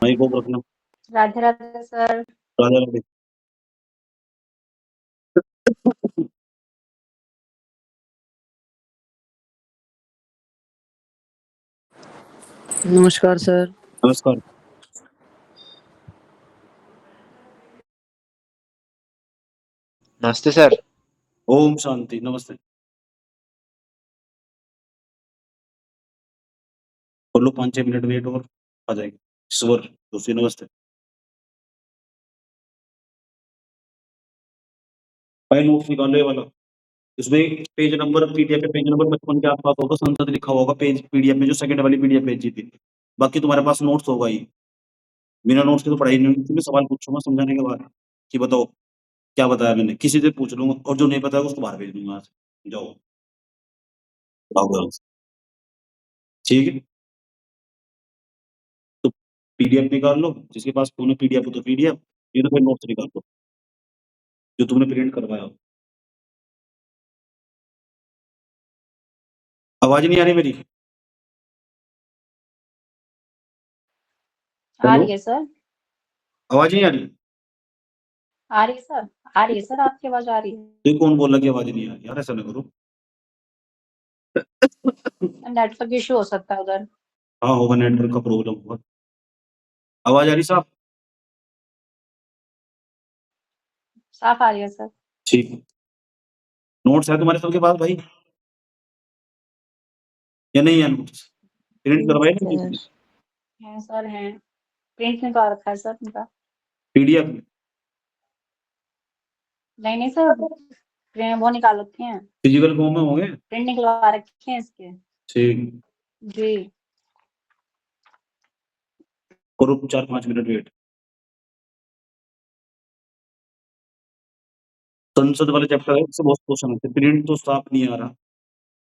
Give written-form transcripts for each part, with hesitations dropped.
Mic off रखना। Radhe Radhe sir. Radhe Radhe. नमस्कार sir. नमस्कार। नमस्ते सर। ओम शांति। नमस्ते। बोलो 5-6 मिनट वेट और आ जाएगी। ईश्वर दोषी नमस्ते। फाइल नोट्स निकालो ये वाला। इसमें पेज नंबर पीडीएफ पे पेज नंबर 55 के आसपास होगा, संसद लिखा होगा पेज पीडीएफ में, जो सेकंड वाली पीडीएफ भेजी थी। बाकी तुम्हारे पास नोट्स होगा ही। बिना नोट्स के तो पढ़ाई नहीं होगी। मैं सवाल पूछूंगा समझाने के बाद कि बताओ क्या बताया मैंने, किसी से पूछ लूंगा और जो नहीं पता है उसको बाहर भेज दूंगा। आज जाओ ठीक है। तो पीडीएफ निकाल लो, जिसके पास फोन है पीडीएफ हो तो पीडीएफ, ये तो फिर नोट्स निकाल लो जो तुमने प्रिंट करवाया हो। आवाज नहीं आ रही मेरी? आ रही है सर। आवाज नहीं आ रही? आ रही है सर। आ रही है सर, आपकी आवाज आ रही है। तो कौन बोला कि आवाज नहीं आ रही? यार ऐसा ना करो। नेटवर्क इशू हो सकता है उधर। हाँ होगा, नेटवर्क का प्रॉब्लम होगा। आवाज आ रही साहब? साफ आ रही है सर। ठीक है। नोट्स है तुम्हारे सबके पास भाई या नहीं है? नोट्स प्रिंट करवाए नहीं सर तुमने? हैं सर, हैं। प्रिंट निकाल रखा है सर उनका। पीडीएफ में? नहीं नहीं सर, वो निकाल रखे हैं। फिजिकल फॉर्म में होंगे। प्रिंट निकलवा रखे हैं इसके। ठीक। जी। करो 4-5 मिनट वेट। संसद वाले चैप्टर है, इससे बहुत क्वेश्चन आते हैं। प्रिंट तो साफ नहीं आ रहा।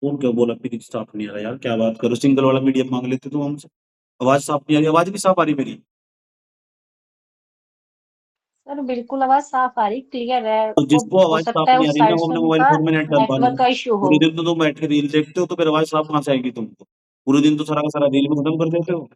कौन क्या बोला प्रिंट साफ नहीं आ रहा? यार क्या बात करो, सिंगल वाला पीडीएफ मांग लेते तुम हमसे। आवाज साफ नहीं आ रही? आवाज नहीं साफ आ रही मेरी? सर बिल्कुल आवाज साफ आ रही, क्लियर है। तो वो जिसको हो आवाज साफ सकता है नहीं आ उस रही ना, साइड वो से अपने मोबाइल उनका फोन में नेट डलवा लो। नेटवर्क का इशू हो। पूरे दिन तो तुम बैठ के रील देखते हो, तो फिर आवाज साफ कहाँ से आएगी तुमको? पूरे दिन तो सारा का सारा रील में खत्म कर देते हो।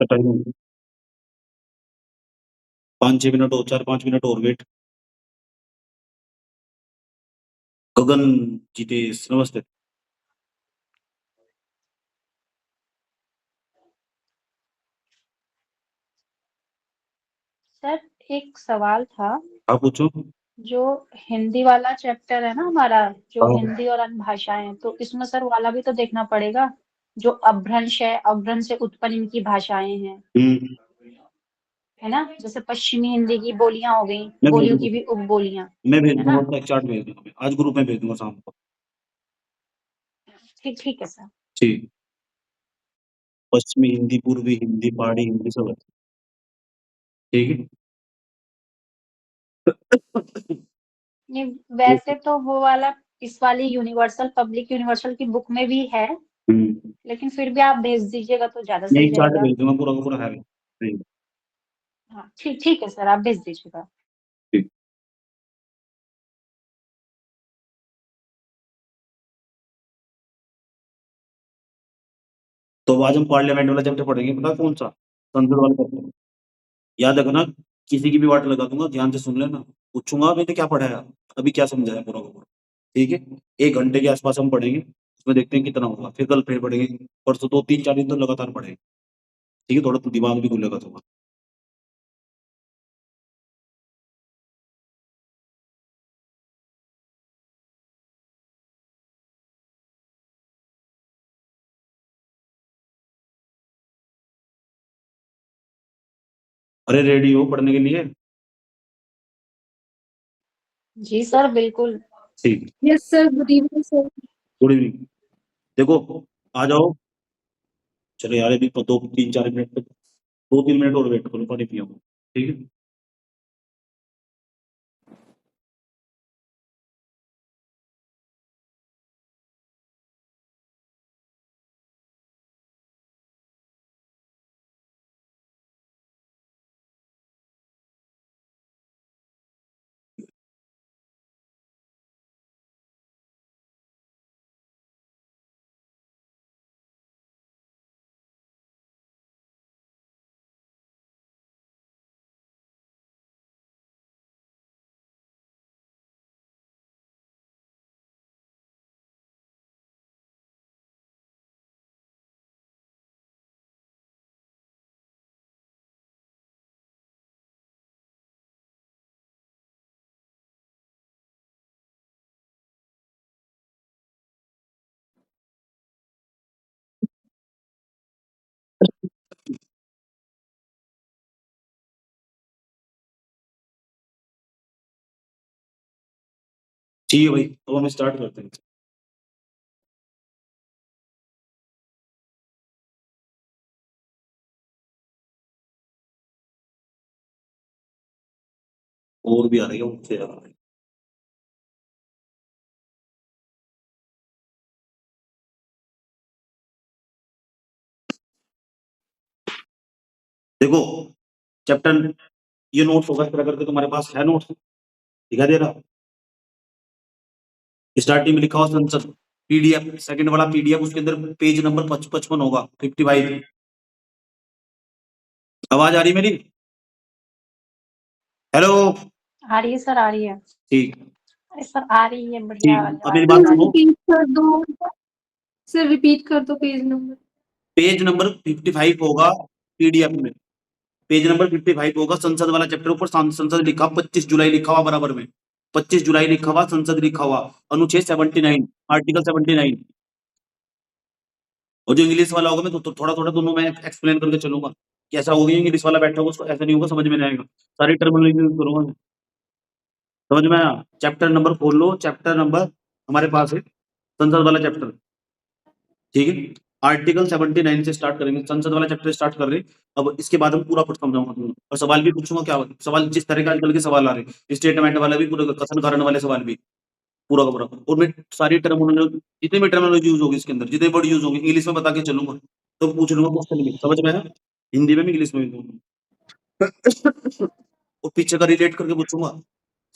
टाइम 5-6 मिनट और, 4-5 मिनट और वेट। गगन जितेश नमस्ते। सर एक सवाल था। आप पूछो। जो हिंदी वाला चैप्टर है ना हमारा, जो हाँ। हिंदी और अन्य भाषाएं हैं, तो इसमें सर वाला भी तो देखना पड़ेगा। जो अपभ्रंश है, अपभ्रंश से उत्पन्न इनकी भाषाएं हैं, है ना। जैसे पश्चिमी हिंदी की बोलियां हो गई, मैं भेज बोलियों की दूंगा, भी उपबोलियां, मैं भेज है दूंगा ना। उसका एक चार्ट भेज दूंगा। मैं आज ग्रुप में भेज दूंगा शाम को। ठीक ठीक है सर। ठीक। पश्चिमी हिंदी, पूर्वी हिंदी, पहाड़ी हिंदी सब है। ठीक है। नहीं, वैसे तो वो वाला इस वाली यूनिवर्सल पब्लिक यूनिवर्सल की बुक में भी है, लेकिन फिर भी आप भेज दीजिएगा तो ज्यादा मैं सही एक चार्ट रहेगा। भेज दूंगा, पूरा का पूरा है। ठीक। हाँ ठीक ठीक है सर, आप भेज दीजिएगा। ठीक। तो आज हम पार्लियामेंट वाला चैप्टर पढ़ेंगे, पता कौन सा? संसद वाला चैप्टर। याद रखना, किसी की भी वाट लगा दूंगा, ध्यान से सुन लेना। पूछूंगा मैंने क्या पढ़ाया, अभी क्या समझाया पूरा का पूरा। ठीक है। 1 घंटे के आसपास हम पढ़ेंगे, उसमें देखते हैं कितना होगा। फिर कल फिर पढ़ेंगे, परसों 2-3-4 दिन तो लगातार पढ़ेंगे। ठीक है, थोड़ा तो दिमाग भी खुलेगा तुम्हारा। अरे रेडी हो पढ़ने के लिए? जी सर बिल्कुल। ठीक। Yes sir, good evening sir. Good evening. देखो आ जाओ। चलो यार, अभी 2-3-4 मिनट तक, 2-3 मिनट और वेट करो, पानी पियो। ठीक है। ठीक है भाई, तो हम स्टार्ट करते हैं। और भी आ रही है मुझसे यार। देखो चैप्टर, ये नोट्स होगा इस तरह करके, तुम्हारे पास है नोट्स दिखा दे रहा, स्टार्टिंग में लिखा हुआ संसद पीडीएफ, सेकंड वाला पीडीएफ, उसके अंदर पेज नंबर 55 होगा 55। आवाज आ रही मेरी? हेलो? आ रही है सर, आ रही है। ठीक अरे सर आ रही है, बढ़िया वाली अब आवाज मेरी आ बात रही सुनो, है। रिपीट कर दो सर, रिपीट कर दो पेज नंबर। पेज नंबर 55 होगा पीडीएफ में, पेज नंबर 55 होगा, संसद वाला चैप्टर, ऊपर संसद लिखा, 25 जुलाई लिखा हुआ बराबर में, 25 जुलाई लिखा हुआ, संसद लिखा हुआ, अनुच्छेद 79, आर्टिकल 79। और जो इंग्लिश वाला होगा, मैं तो थोड़ा थोड़ा दोनों में एक्सप्लेन करके चलूंगा, कैसा होगा, इंग्लिश वाला बैठा होगा उसको ऐसा नहीं होगा, समझ में नहीं आएगा, सारी टर्मिनोलॉजी यूज करूंगा। समझ में आया? चैप्टर नंबर खोल लो, चैप्टर नंबर हमारे पास है संसद वाला चैप्टर, ठीक है, आर्टिकल 79 से स्टार्ट करेंगे, संसद वाला चैप्टर स्टार्ट कर रहे हैं। अब इसके बाद हम पूरा कुछ समझाऊंगा तुम्हें, और सवाल भी पूछूंगा, क्या सवाल जिस तरह के आजकल के सवाल आ रहे हैं, स्टेटमेंट वाला भी, पूरा कथन कारण वाले सवाल भी, पूरा का पूरा, और मैं सारी टर्मिनोलॉजी, जितनी भी टर्मिनोलॉजी यूज होगी इसके अंदर, जितने वर्ड यूज होंगे इंग्लिश में बता के चलूंगा, तो पूछ लूंगा क्वेश्चन में, समझ में आया? हिंदी में भी इंग्लिश में भी और पीछे का रिलेट करके पूछूंगा,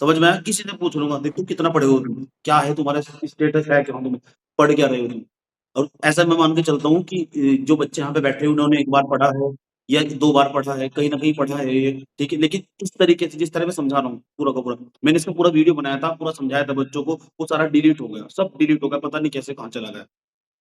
समझ में आया? किसी से पूछ लूंगा, देखो कितना पढ़े हो तुम, क्या है तुम्हारा स्टेटस है, क्या तुम पढ़ क्या रहे हो तुम। और ऐसा मैं मान के चलता हूँ कि जो बच्चे यहाँ पे बैठे हैं उन्होंने एक बार पढ़ा है या 2 बार पढ़ा है, कहीं न कहीं पढ़ा है ये, ठीक है? लेकिन इस तरीके से, जिस तरह मैं समझा रहा हूँ पूरा का पूरा, मैंने इसका पूरा वीडियो बनाया था, पूरा समझाया था बच्चों को, वो सारा डिलीट हो गया, सब डिलीट हो गया, पता नहीं कैसे कहाँ चला गया।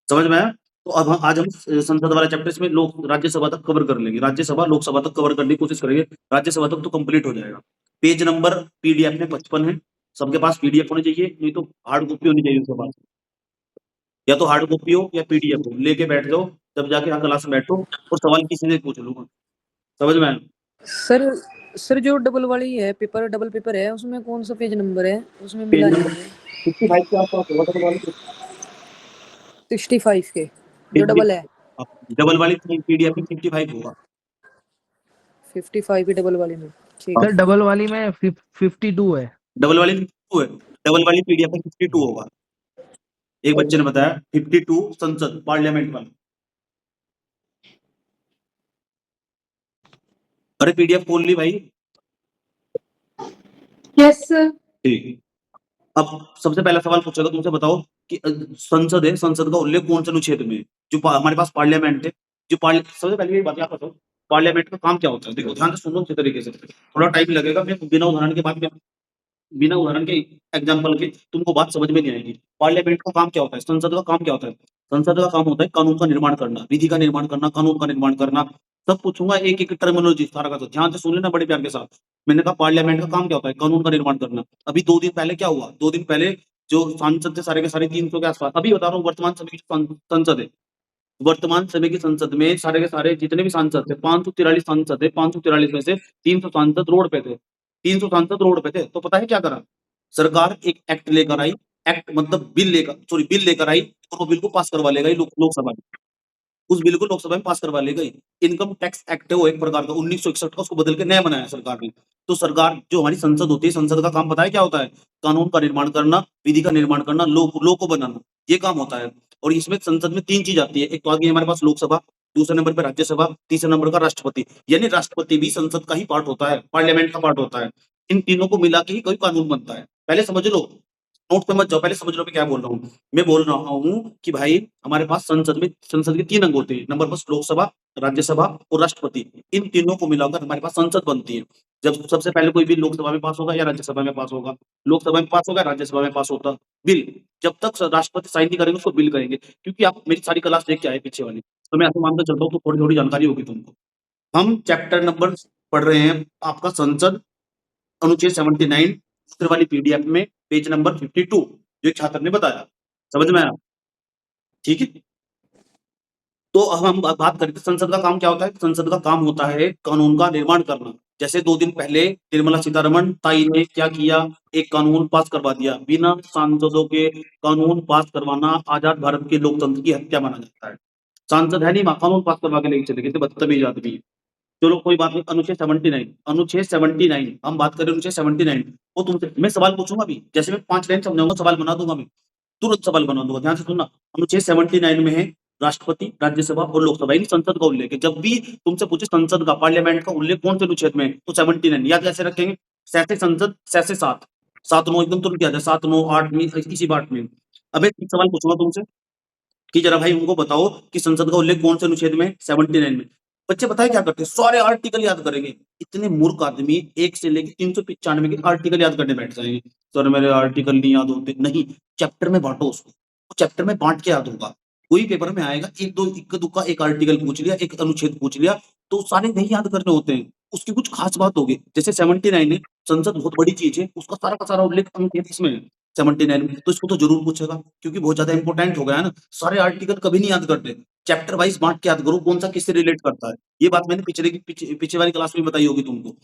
समझ में आया? तो अब आज हम संसद वाला चैप्टर, इसमें लोक राज्यसभा तक कवर कर लेंगे, राज्यसभा, लोकसभा तक कवर करने की कोशिश करेंगे, राज्यसभा तक तो कंप्लीट हो जाएगा। पेज नंबर पीडीएफ में 55 है, सबके पास पीडीएफ होनी चाहिए, नहीं तो हार्ड कॉपी होनी चाहिए उसके पास, या तो हार्ड कॉपी हो या पीडीएफ हो, लेके बैठ जाओ, तब जाके यहाँ क्लास में बैठो, और सवाल किसी से पूछ लूंगा, समझ में आया? सर सर जो डबल वाली है पेपर, डबल पेपर है, उसमें कौन सा पेज नंबर है? उसमें पेज मिला नंबर नहीं है। 55 के आसपास होगा, डबल वाली 65 के जो डबल है, डबल वाली पीडीएफ में 55 होगा। 55 की डबल वाली में, ठीक सर है। डबल वाली में 52 है। डबल वाली 52 है, डबल वाली पीडीएफ में 52 होगा। एक बच्चे ने बताया 52 संसद पार्लियामेंट वाला। अरे पीडीएफ खोल ली भाई? Yes sir. ठीक है। अब सबसे पहला सवाल पूछेगा तुमसे, बताओ कि संसद है, संसद का उल्लेख कौन से अनुच्छेद में है? जो हमारे पास पार्लियामेंट है, जो सबसे पहले ये बात याद बताओ, पार्लियामेंट का काम क्या होता है? देखो ध्यान से सुनो अच्छे तरीके से, थोड़ा टाइम लगेगा, मैं बिना उदाहरण के बाद में, बिना उदाहरण के, एग्जाम्पल के, तुमको बात समझ में नहीं आएगी। पार्लियामेंट का काम क्या होता है, संसद का काम क्या होता है? संसद का काम होता है कानून का निर्माण करना, विधि का निर्माण करना, कानून का निर्माण करना। सब पूछूंगा एक एक टर्मिनोलॉजी सारा का, तो ध्यान से सुन लेना बड़े प्यार के साथ। मैंने कहा पार्लियामेंट का काम क्या होता है, कानून का निर्माण करना। अभी 2 दिन पहले क्या हुआ, 2 दिन पहले जो सांसद थे सारे के सारे 300 के आसपास, अभी बता रहा हूँ, वर्तमान समय की संसद है, वर्तमान समय की संसद में सारे के सारे जितने भी सांसद थे, 543 सांसद थे, 543 में से 300 सांसद रोड पे थे, 300 सांसद रोड पे थे। तो पता है क्या करा सरकार? एक एक्ट लेकर आई, एक्ट मतलब बिल लेकर आई, और वो बिल को पास करवा ले गई लोकसभा में। उस बिल को लोकसभा में पास करवा ले गई। इनकम टैक्स एक्ट है वो एक प्रकार का 1961 का, उसको बदल के नया बनाया सरकार ने। तो सरकार, जो हमारी संसद होती है, संसद का काम पता है क्या होता है? कानून का निर्माण करना, विधि का निर्माण करना, लॉ को बनाना, ये काम होता है। और इसमें संसद में 3 चीज आती है, एक तो आ गई हमारे पास लोकसभा, दूसरे नंबर पे राज्यसभा, तीसरे नंबर का राष्ट्रपति। यानी राष्ट्रपति भी संसद का ही पार्ट होता है, पार्लियामेंट का पार्ट होता है। इन तीनों को मिला के ही कोई कानून बनता है। पहले समझ लो, नोट पे मत जाओ, पहले समझ लो मैं क्या बोल रहा हूँ। मैं बोल रहा हूँ कि भाई हमारे पास संसद के 3 अंग होते हैं, नंबर बस लोकसभा, राज्यसभा और राष्ट्रपति। इन तीनों को मिलाकर हमारे पास संसद बनती है। जब सबसे पहले कोई बिल लोकसभा में पास होगा या राज्यसभा में पास होगा, लोकसभा में पास होगा, राज्यसभा में पास होता बिल, जब तक राष्ट्रपति साइन नहीं करेंगे उसको बिल करेंगे। क्योंकि आप मेरी सारी क्लास देख के आए पीछे वाली, तो मैं ऐसे मानकर चलता हूँ, तो थोड़ी थोड़ी जानकारी होगी तुमको। हम चैप्टर नंबर पढ़ रहे हैं आपका संसद, अनुच्छेद 79, दूसरे वाली पीडीएफ में पेज नंबर 52, जो एक छात्र ने बताया। समझ में आया? ठीक है। तो अब हम बात करते हैं संसद का काम क्या होता है। संसद का काम होता है कानून का निर्माण करना, जैसे 2 दिन पहले निर्मला सीतारमण ताई ने क्या किया, एक कानून पास करवा दिया। बिना सांसदों के कानून पास करवाना आजाद भारत के लोकतंत्र की हत्या माना जाता है। सांसद है नहीं, कानून पास करवा के लेके चले गए थे, बदतमीज आदमी। चलो कोई बात नहीं। अनुच्छेद 79 हम बात करें अनुच्छेद 79। वो तुमसे मैं सवाल पूछूंगा अभी, जैसे मैं 5 लाइन समझाऊंगा सवाल बना दूंगा, मैं तुरंत सवाल बना दूंगा। ध्यान से सुनना। अनुच्छेद 79 में है राष्ट्रपति, राज्यसभा और लोकसभा, यानी संसद का उल्लेख है। जब भी तुमसे पूछे संसद का, पार्लियामेंट का उल्लेख कौन से अनुच्छेद में है, तो 79 याद कैसे रखेंगे। सैसे संसद, सैसे 7 7 9 एकदम तुरंत याद है। 7 9 8 में इसी बात में। अब एक सवाल पूछूंगा तुमसे कि जरा भाई उनको बताओ कि संसद का उल्लेख कौन से अनुच्छेद में, 79 में। बच्चे बताए क्या करते हैं, सारे आर्टिकल याद करेंगे। इतने मूर्ख आदमी 1 से लेकर 395 के आर्टिकल याद करने बैठ जाएंगे। सर मेरे आर्टिकल नहीं याद होते। नहीं, चैप्टर में बांटो उसको, चैप्टर में बांट के याद होगा। कोई पेपर में आएगा, एक दो इक्का दुक्का एक आर्टिकल पूछ लिया, एक अनुच्छेद पूछ लिया, तो सारे नहीं याद करने होते हैं। उसकी कुछ खास बात होगी। जैसे 79 है, संसद बहुत बड़ी चीज है, उसका सारा का सारा उल्लेख अनुच्छेद इसमें है 79 में, तो इसको तो जरूर पूछेगा, क्योंकि बहुत ज्यादा इंपॉर्टेंट हो गया है ना। सारे आर्टिकल कभी नहीं याद करते, चैप्टर वाइज बांट के याद करो, कौन सा किससे रिलेट करता है। ये बात मैंने पीछे वाली क्लास में बताई होगी तुमको।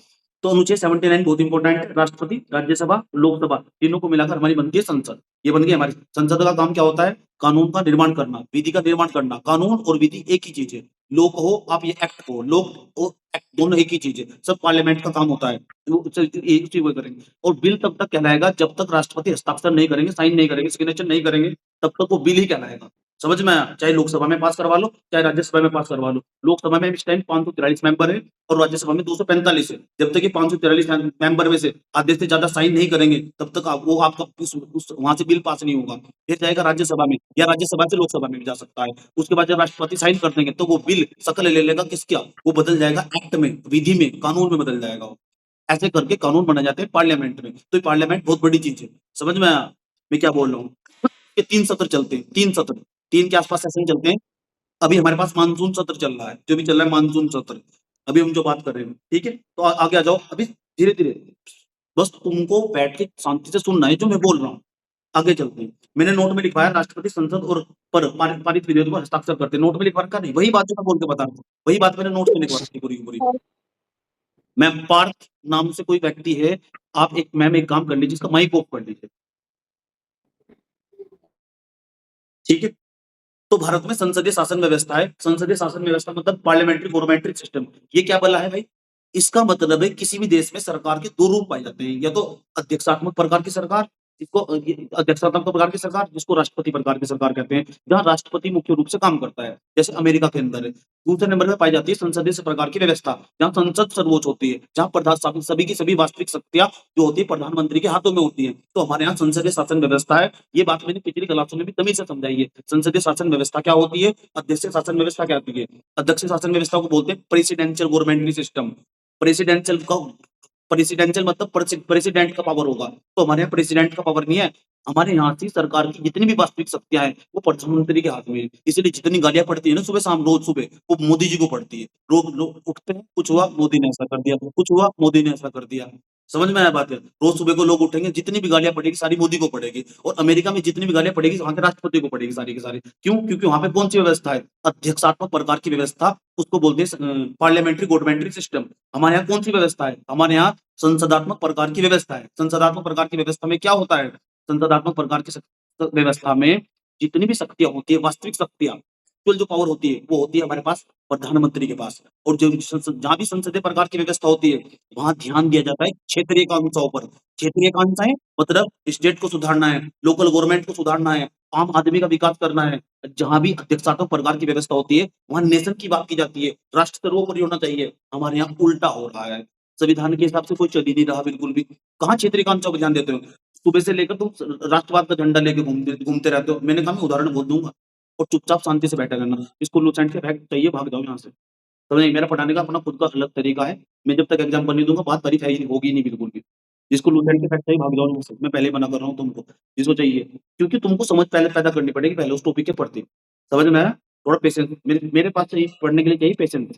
तो अनुच्छेद 79 बहुत इंपॉर्टेंट है। राष्ट्रपति, राज्यसभा, लोकसभा, तीनों को मिलाकर हमारी बनती है संसद। ये बन गई हमारी संसद। का काम क्या होता है, कानून का निर्माण करना, विधि का निर्माण करना। कानून और विधि एक ही चीज है। लोक हो आप, ये एक्ट हो, लोक और एक्ट दोनों एक ही चीज है। सब पार्लियामेंट का काम होता है, एक चीज वो करेंगे। और बिल तब तक कहलाएगा जब तक राष्ट्रपति हस्ताक्षर नहीं करेंगे, साइन नहीं करेंगे, सिग्नेचर नहीं करेंगे, तब तक वो बिल ही कहलाएगा। समझ में आया। चाहे लोकसभा में पास करवा लो, चाहे राज्यसभा में पास करवा लो। लोकसभा में इस टाइम 543 मेंबर है और राज्यसभा में 245 है। जब तक ये 543 मेंबर में से आधे से ज्यादा साइन नहीं करेंगे, तब तक वो आपका वहां से बिल पास नहीं होगा। फिर जाएगा राज्यसभा में, या राज्यसभा से लोकसभा में भी जा सकता है। उसके बाद जब राष्ट्रपति साइन कर देंगे, तो वो बिल शकल ले लेगा किसका, वो बदल जाएगा एक्ट में, विधि में, कानून में बदल जाएगा वो। ऐसे करके कानून बना जाते हैं पार्लियामेंट में। तो पार्लियामेंट बहुत बड़ी चीज है। समझ में आया मैं क्या बोल रहा हूँ। ये 3 सत्र चलते हैं, 3 सत्र, 3 के आसपास सेशन चलते हैं। अभी हमारे पास मानसून सत्र चल रहा है, जो भी चल रहा है मानसून सत्र, अभी हम जो बात कर रहे हैं, ठीक है। तो आगे आ जाओ, अभी धीरे धीरे, बस तुमको बैठ के शांति से सुनना है जो मैं बोल रहा हूँ। आगे चलते हैं। मैंने नोट में लिखवाया राष्ट्रपति संसद और पर पारित विधेयक पर हस्ताक्षर करते हैं। नोट में लिखवा रखा नहीं, वही बात जो मैं बोल के बता रहा हूँ, वही बात मैंने नोट में लिखवा रखी पूरी की पूरी। मैं पार्थ नाम से कोई व्यक्ति है, आप एक मैम एक काम कर लीजिए, इसका माइक ऑफ कर लीजिए, ठीक है। तो भारत में संसदीय शासन व्यवस्था है। संसदीय शासन व्यवस्था मतलब पार्लियामेंट्री गवर्नमेंटरी सिस्टम। ये क्या बोला है भाई, इसका मतलब है किसी भी देश में सरकार के 2 रूप पाए जाते हैं, या तो अध्यक्षात्मक प्रकार की सरकार, जिसको अध्यक्षात्मक प्रकार की सरकार, जिसको राष्ट्रपति प्रकार की सरकार कहते हैं, जहां राष्ट्रपति मुख्य रूप से काम करता है, जैसे अमेरिका के अंदर है। दूसरे नंबर पर पाई जाती है संसदीय प्रकार की व्यवस्था, जहां संसद सर्वोच्च होती है, जहां प्रधान सभी की सभी वास्तविक शक्तियां जो होती है प्रधानमंत्री के हाथों में होती है। तो हमारे यहाँ संसदीय शासन व्यवस्था है। ये बात मैंने पिछली क्लासों में भी तमीज से समझाई है। संसदीय शासन व्यवस्था क्या होती है, अध्यक्षीय शासन व्यवस्था क्या होती है। अध्यक्षीय शासन व्यवस्था को बोलते हैं प्रेसिडेंशियल गवर्नमेंटरी सिस्टम। प्रेसिडेंशियल मतलब प्रेसिडेंट का पावर होगा। तो हमारे यहाँ प्रेसिडेंट का पावर नहीं है। हमारे यहाँ की सरकार की जितनी भी वास्तविक शक्तियां हैं वो प्रधानमंत्री के हाथ में है। इसलिए जितनी गालियां पड़ती है ना सुबह शाम, रोज सुबह, वो मोदी जी को पड़ती है। लोग उठते हैं, कुछ हुआ मोदी ने ऐसा कर दिया, कुछ हुआ मोदी ने ऐसा कर दिया। समझ में आया बात है। रोज सुबह को लोग उठेंगे, जितनी भी गालियां पड़ेगी सारी मोदी को पड़ेगी। और अमेरिका में जितनी भी गालियां पड़ेगी वहां के राष्ट्रपति को पड़ेगी सारी की सारी। क्यों, क्योंकि वहां पे कौन सी व्यवस्था है, अध्यक्षात्मक प्रकार की व्यवस्था, उसको बोलते हैं पार्लियामेंट्री गवर्नमेंट्री सिस्टम। हमारे यहाँ कौन सी व्यवस्था है, हमारे यहाँ संसदात्मक प्रकार की व्यवस्था है। संसदात्मक प्रकार की व्यवस्था में क्या होता है, संसदात्मक प्रकार की व्यवस्था में जितनी भी शक्तियां होती है, वास्तविक शक्तियां, जो पावर होती है, वो होती है हमारे पास प्रधानमंत्री के पास। और जो जहां भी संसदीय प्रकार की व्यवस्था होती है, वहां ध्यान दिया जाता है क्षेत्रीय कानूनों पर। क्षेत्रीय कानून मतलब स्टेट को सुधारना है, लोकल गवर्नमेंट को सुधारना है, आम आदमी का विकास करना है। जहां भी अध्यक्षात्मक प्रकार की व्यवस्था होती है, वहां नेशन की बात की जाती है, राष्ट्र सर्वोपरि होना चाहिए। हमारे यहाँ उल्टा हो रहा है, संविधान के हिसाब से कोई चल ही नहीं रहा बिल्कुल भी। कहाँ क्षेत्रीय कानून पर ध्यान देते हो, सुबह से लेकर तुम राष्ट्रवाद का झंडा लेके घूमते रहते हो। मैंने कहा मैं उदाहरण बोल दूंगा और चुपचाप शांति से बैठा रहना। इसको लूसेंट के बैग चाहिए, भाग जाओ यहाँ से। समझे, मेरा पढ़ाने का अपना खुद का अलग तरीका है। मैं जब तक एग्जाम नहीं दूंगा बात तारीफ होगी नहीं बिल्कुल भी। जिसको लूसेंट के फैक्ट चाहिए भाग जाओ यहाँ से, मैं पहले ही मना कर रहा हूँ तुमको, जिसको चाहिए। क्योंकि तुमको समझ पहले पैदा करनी पड़ेगी पहले उस टॉपिक के प्रति। समझ में आया, थोड़ा पेशेंस मेरे पास चाहिए, पढ़ने के लिए चाहिए पेशेंस।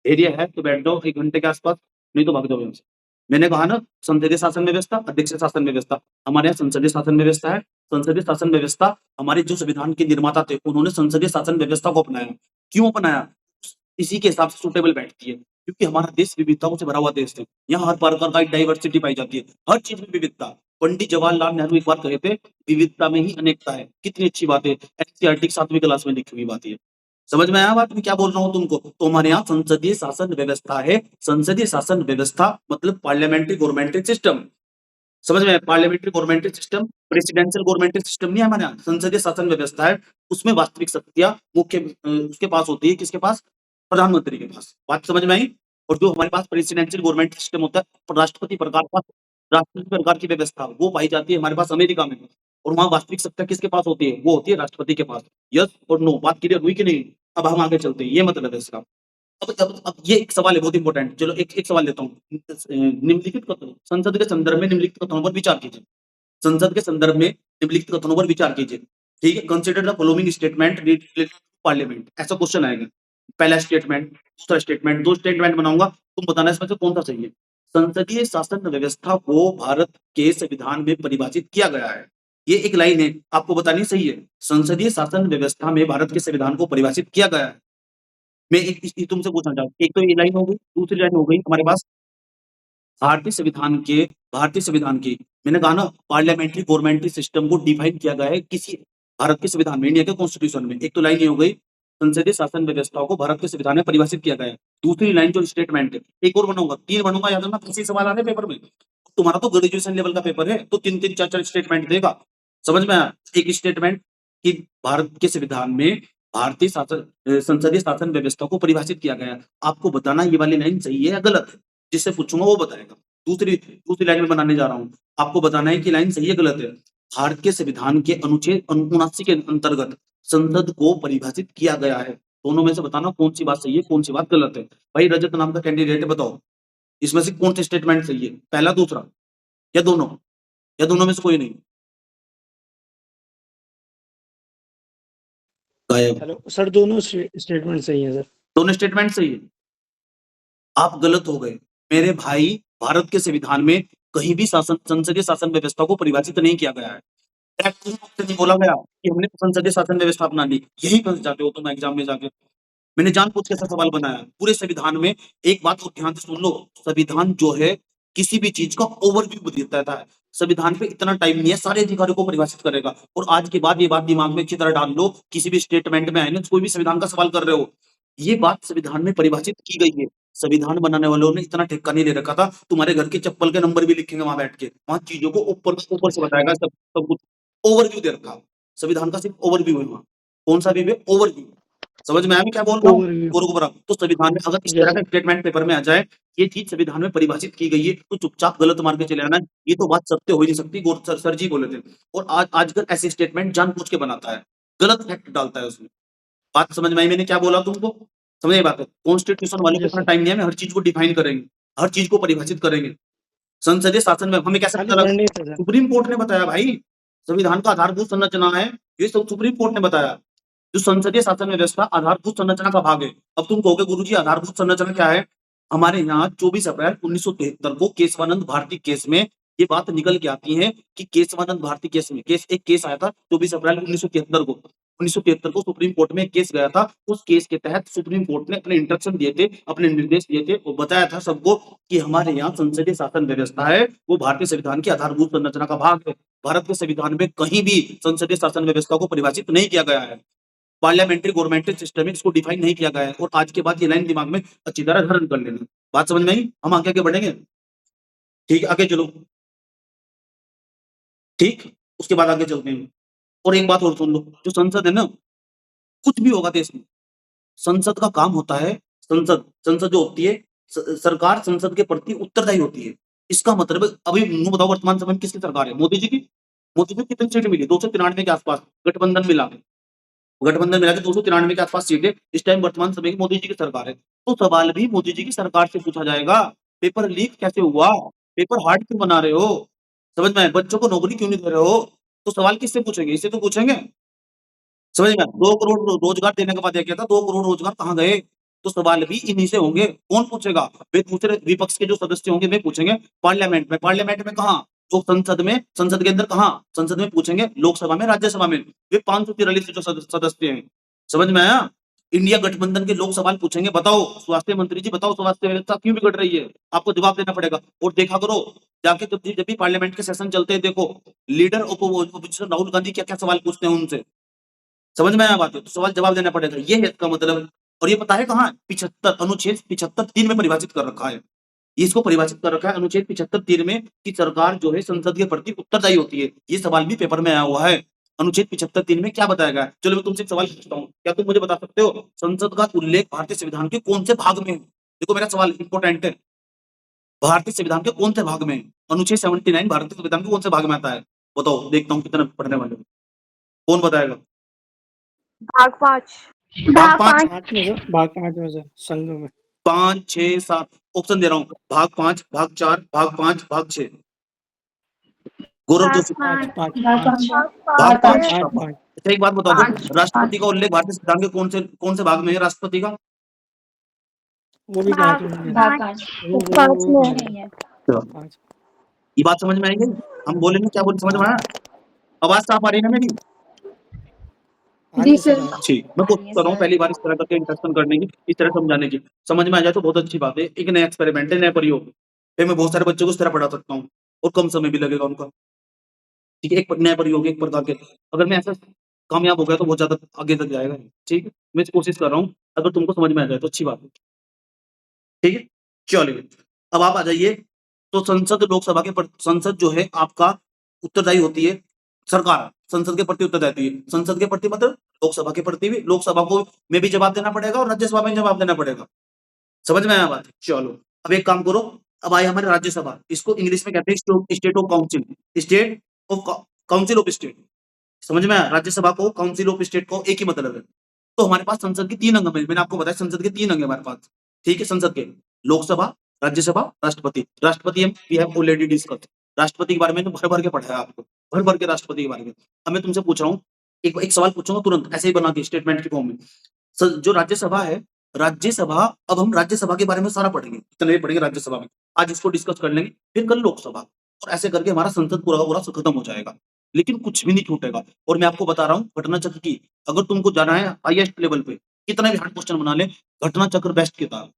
एरिया है तो बैठ जाओ 1 घंटे के आसपास, नहीं तो भाग जाओ यहाँ से। मैंने कहा ना संसदीय शासन व्यवस्था, अध्यक्षीय शासन व्यवस्था। हमारे यहाँ संसदीय शासन व्यवस्था है। संसदीय शासन व्यवस्था, हमारे जो संविधान के निर्माता थे उन्होंने संसदीय शासन व्यवस्था को अपनाया। क्यों अपनाया, इसी के हिसाब से सुटेबल बैठती है। क्योंकि हमारा देश विविधताओं से भरा हुआ देश है। यहाँ हर प्रकार का डाइवर्सिटी पाई जाती है, हर चीज में विविधता। पंडित जवाहरलाल नेहरू एक बार कहे थे, विविधता में ही अनेकता है। कितनी अच्छी बात है, एनसीईआरटी 7वीं क्लास में लिखी हुई बात है। समझ में आया बात मैं क्या बोल रहा हूँ तुमको? तो हमारे यहाँ संसदीय शासन व्यवस्था है। संसदीय शासन व्यवस्था मतलब पार्लियामेंट्री गवर्नमेंटल सिस्टम। समझ में? Parliamentary governmental system, presidential governmental system नहीं है हमारे यहाँ। संसदीय शासन व्यवस्था है, उसमें वास्तविक शक्तियां मुख्य उसके पास होती है। किसके पास? प्रधानमंत्री के पास। बात समझ में आई? और जो हमारे पास प्रेसिडेंशियल गवर्नमेंट सिस्टम होता है, राष्ट्रपति प्रकार का, राष्ट्रपति प्रकार की व्यवस्था वो पाई जाती है हमारे पास अमेरिका में। और वहां वास्तविक सत्ता किसके पास होती है? वो होती है राष्ट्रपति के पास। यस और नो, बात क्लियर हुई कि नहीं? अब हम आगे चलते हैं, ये मतलब है इसका। अब ये एक सवाल है बहुत इंपॉर्टेंट। चलो एक सवाल लेता हूँ। निम्नलिखित कथनों, संसद के संदर्भ में निम्नलिखित कथनों पर विचार कीजिए। संसद के संदर्भ में निम्नलिखित कथनों पर विचार कीजिए। ठीक है, consider the following statement related to parliament. ऐसा क्वेश्चन आएगा। पहला स्टेटमेंट, दूसरा स्टेटमेंट, दो स्टेटमेंट बनाऊंगा, तुम बताना इसमें से कौन सा सही है। संसदीय शासन व्यवस्था को भारत के संविधान में परिभाषित किया गया है। ये एक लाइन है, आपको बतानी सही है। संसदीय शासन व्यवस्था में भारत के संविधान को परिभाषित किया गया है। मैं एक तुमसे पूछना चाहूँ, एक तो ये लाइन हो गई, दूसरी लाइन हो गई हमारे पास भारतीय संविधान की मैंने कहा ना, पार्लियामेंट्री गवर्नमेंटल सिस्टम को डिफाइन किया गया है किसी भारत के संविधान में, इंडिया के कॉन्स्टिट्यूशन में। एक तो लाइन ये हो गई, संसदीय शासन व्यवस्था को भारत के संविधान में परिभाषित किया गया है। दूसरी लाइन जो स्टेटमेंट है, एक और बनाऊंगा, 3 बनूंगा, याद रखना, किसी सवाल आ रहे पेपर में। तुम्हारा तो ग्रेजुएशन लेवल का पेपर है, तो 3-3, 4-4 स्टेटमेंट देगा। समझ में आया? एक स्टेटमेंट कि भारत के संविधान में भारतीय संसदीय शासन व्यवस्था को परिभाषित किया गया है। आपको बताना ये वाली लाइन सही है या गलत है, जिससे पूछूंगा वो बताएगा। दूसरी लाइन में बनाने जा रहा हूँ, आपको बताना है कि लाइन सही है गलत है। भारत के संविधान के अनुच्छेद 79 के अंतर्गत संसद को परिभाषित किया गया है। दोनों में से बताना कौन सी बात सही है, कौन सी बात गलत है। भाई रजत नाम का कैंडिडेट है, बताओ इसमें से कौन सा स्टेटमेंट सही है, पहला दूसरा या दोनों, या दोनों में से कोई नहीं? गायब। हेलो सर, दोनों स्टेटमेंट सही है सर। दोनों स्टेटमेंट सही है। आप गलत हो गए मेरे भाई। भारत के संविधान में कहीं भी संसदीय शासन व्यवस्था को परिभाषित नहीं किया गया है। नहीं बोला गया कि हमने संसदीय शासन व्यवस्था अपना ली। यही फंस जाते हो तुम एग्जाम में जाके। मैंने जानबूझ के ऐसा सवाल बनाया। पूरे संविधान में एक बात को ध्यान से सुन लो, संविधान जो है किसी भी चीज का ओवरव्यू देता है। संविधान पे इतना टाइम नहीं है सारे अधिकारों को परिभाषित करेगा। और आज के बाद ये बात दिमाग में अच्छी तरह डाल लो, किसी भी स्टेटमेंट में आए ना, कोई भी संविधान का सवाल कर रहे हो, ये बात संविधान में परिभाषित की गई है। संविधान बनाने वालों ने इतना ठेका नहीं ले रखा था, तुम्हारे घर के चप्पल के नंबर भी लिखेंगे वहां बैठ के, वहां चीजों को ऊपर से बताएगा, सब कुछ ओवरव्यू दे रखा। संविधान का सिर्फ ओवरव्यू है वहां। कौन सा व्यू है? ओवरव्यू। समझ में आया मैं क्या बोल रहा हूँ? ओवरव्यू। तो संविधान में अगर इस तरह का स्टेटमेंट पेपर में आ जाए, ये चीज संविधान में परिभाषित की गई है, तो चुपचाप गलत मार के चले आना। ये तो बात सत्य हो ही नहीं सकती, सर जी बोले थे। और आजकल ऐसे स्टेटमेंट जानबूझ के बनाता है, गलत फैक्ट डालता है उसमें। बात समझ में आई मैंने क्या बोला तुमको? समझ में बात है? कॉन्स्टिट्यूशन वाले को इतना टाइम नहीं है, हर चीज को डिफाइन करेंगे, हर चीज को परिभाषित करेंगे। संसदीय शासन में हमें कैसे पता लगा? सुप्रीम कोर्ट ने बताया भाई, संविधान का आधारभूत संरचना है, ये सब सुप्रीम कोर्ट ने बताया। जो संसदीय शासन व्यवस्था आधारभूत संरचना का भाग है। अब तुम कहोगे गुरुजी आधारभूत संरचना क्या है? हमारे यहाँ 24 अप्रैल 1973 को केशवानंद भारती केस में ये बात निकल के आती है कि केशवानंद भारती केस में एक केस आया था 24 अप्रैल 1973 को। 1973 को सुप्रीम कोर्ट में एक केस गया था। उस केस के तहत सुप्रीम कोर्ट ने अपने इंस्ट्रक्शन दिए थे, अपने निर्देश दिए थे और बताया था सबको कि हमारे यहाँ संसदीय शासन व्यवस्था है, वो भारतीय संविधान की आधारभूत संरचना का भाग है। भारत के संविधान में कहीं भी संसदीय शासन व्यवस्था को परिभाषित नहीं किया गया है। पार्लियामेंट्री गवर्नमेंटल सिस्टम में इसको डिफाइन नहीं किया गया है। और आज के बाद ये लाइन दिमाग में अच्छी तरह धारण कर लेना। बात समझ में आई? हम आगे बढ़ेंगे, ठीक, आगे चलो, ठीक, उसके बाद आगे चलते हैं। और एक बात और सुन लो, जो संसद है ना, कुछ भी होगा देश में, संसद का काम होता है, संसद जो होती है, सरकार संसद के प्रति उत्तरदायी होती है। इसका मतलब अभी बताओ वर्तमान समय में किसकी सरकार है? मोदी जी की। मोदी जी कितनी सीट मिली? 293 के आसपास, गठबंधन मिला के 293 के आसपास सीटें इस टाइम वर्तमान समय की मोदी जी की सरकार है। तो सवाल भी मोदी जी की सरकार से पूछा जाएगा। पेपर लीक कैसे हुआ? पेपर हार्ड क्यों बना रहे हो? समझ में आया? बच्चों को नौकरी क्यों नहीं दे रहे हो? तो सवाल किससे पूछेंगे? इससे तो पूछेंगे। समझ में आया? 2 करोड़ रोजगार देने के बाद क्या था? 2 करोड़ रोजगार कहाँ गए? तो सवाल भी इन्हीं से होंगे। कौन पूछेगा? वे दूसरे विपक्ष के जो सदस्य होंगे वे पूछेंगे पार्लियामेंट में। पार्लियामेंट में कहाँ? तो संसद के अंदर कहाँ? संसद में पूछेंगे, लोकसभा में, राज्यसभा में। वे 543 जो सदस्य हैं। समझ में आया? इंडिया गठबंधन के लोग सवाल पूछेंगे, बताओ स्वास्थ्य मंत्री जी, बताओ स्वास्थ्य व्यवस्था क्यों बिगड़ रही है, आपको जवाब देना पड़ेगा। और देखा करो जाके जब भी पार्लियामेंट के सेशन चलते हैं, देखो लीडर ऑपोजिशन राहुल गांधी क्या क्या सवाल पूछते हैं उनसे, समझ में आया बात है, तो सवाल जवाब देना पड़ेगा, ये है इसका मतलब। और ये पता है कहाँ 75 अनुच्छेद 75(3) में परिभाषित कर रखा है, इसको परिभाषित कर रखा है अनुच्छेद 75(3) में कि सरकार जो है संसद के प्रति उत्तरदायी होती है। ये सवाल भी पेपर में आया हुआ है, अनुच्छेद 75(3) में क्या बताया गया है। चलो मैं तुमसे एक सवाल पूछता हूँ, क्या तुम मुझे बता सकते हो संसद का उल्लेख भारतीय संविधान के कौन से भाग में है? देखो मेरा सवाल इंपॉर्टेंट है, भारतीय संविधान के कौन से भाग में है? अनुच्छेद 79 भारतीय संविधान के कौन से भाग में आता है? बताओ, देखता हूँ कितने पढ़ने वाले हो। कौन बताएगा? भाग 5 भाग 5 भाग 5 में सर, संघ में 5 6 7 ऑप्शन दे रहा हूँ, भाग 5, भाग 4, भाग 5, भाग 6। गौरव जोशी, पाँच भाग 5। अच्छा एक बात बता दो, राष्ट्रपति का उल्लेख भारतीय संविधान के कौन से भाग में है राष्ट्रपति का? वो भी भाग 5 में भाग 5 पाँच में है। नहीं है। पाँच। ये बात समझ में आई गई? हम बोलेंगे क्या बोले, समझ में आया? आवाज साफ आ रही है ना मेरी? जी सर। ठीक, मैं कोशिश कर रहा हूँ पहली बार इस तरह करके इंटरेक्शन करने की, इस तरह समझाने की, समझ में आ जाए तो बहुत अच्छी बात है। एक नया एक्सपेरिमेंट है, नया प्रयोग, फिर मैं बहुत सारे बच्चों को इस तरह पढ़ा सकता हूँ और कम समय भी लगेगा उनका। ठीक है, एक नया प्रयोग, एक प्रकार के, अगर मैं ऐसा कामयाब हो गया तो बहुत ज्यादा आगे तक जाएगा। ठीक है, मैं कोशिश कर रहा हूँ, अगर तुमको समझ में आ जाए तो अच्छी बात है। ठीक है, चलिए अब आप आ जाइए। तो संसद लोकसभा के संसद जो है आपका उत्तरदायी होती है, सरकार संसद के प्रति उत्तरदायी है। संसद के प्रति मतलब लोकसभा के प्रति भी, लोकसभा को में भी जवाब देना पड़ेगा और राज्यसभा में जवाब देना पड़ेगा। समझ में आया बात? चलो अब एक काम करो, अब आए हमारे राज्यसभा, इसको इंग्लिश में कहते हैं state of council, state of council of state. समझ में आया? राज्यसभा को काउंसिल ऑफ स्टेट को एक ही मतलब है। तो हमारे पास संसद के 3 अंग है, मैंने आपको बताया संसद के 3 अंग है हमारे पास। ठीक है, संसद के लोकसभा, राज्यसभा, राष्ट्रपति। राष्ट्रपति हम वी हैव ऑलरेडी डिस्कस्ड, राष्ट्रपति के बारे में तो भर भर के पढ़ा है आपको, भर भर के राष्ट्रपति के बारे में। अब मैं तुमसे पूछ रहा हूँ, एक सवाल पूछूंगा तुरंत ऐसे ही बना के स्टेटमेंट की फॉर्म में। जो राज्यसभा है, राज्यसभा, अब हम राज्यसभा के बारे में सारा पढ़ेंगे, इतने पढ़ेंगे राज्यसभा में, आज इसको डिस्कस कर लेंगे, फिर कल लोकसभा, और ऐसे करके हमारा संसद पूरा का पूरा खत्म हो जाएगा, लेकिन कुछ भी नहीं छूटेगा। और मैं आपको बता रहा हूँ घटना चक्र की, अगर तुमको जाना है हाईएस्ट लेवल पे, कितना भी हार्ड क्वेश्चन बना ले, घटना चक्र बेस्ट किताब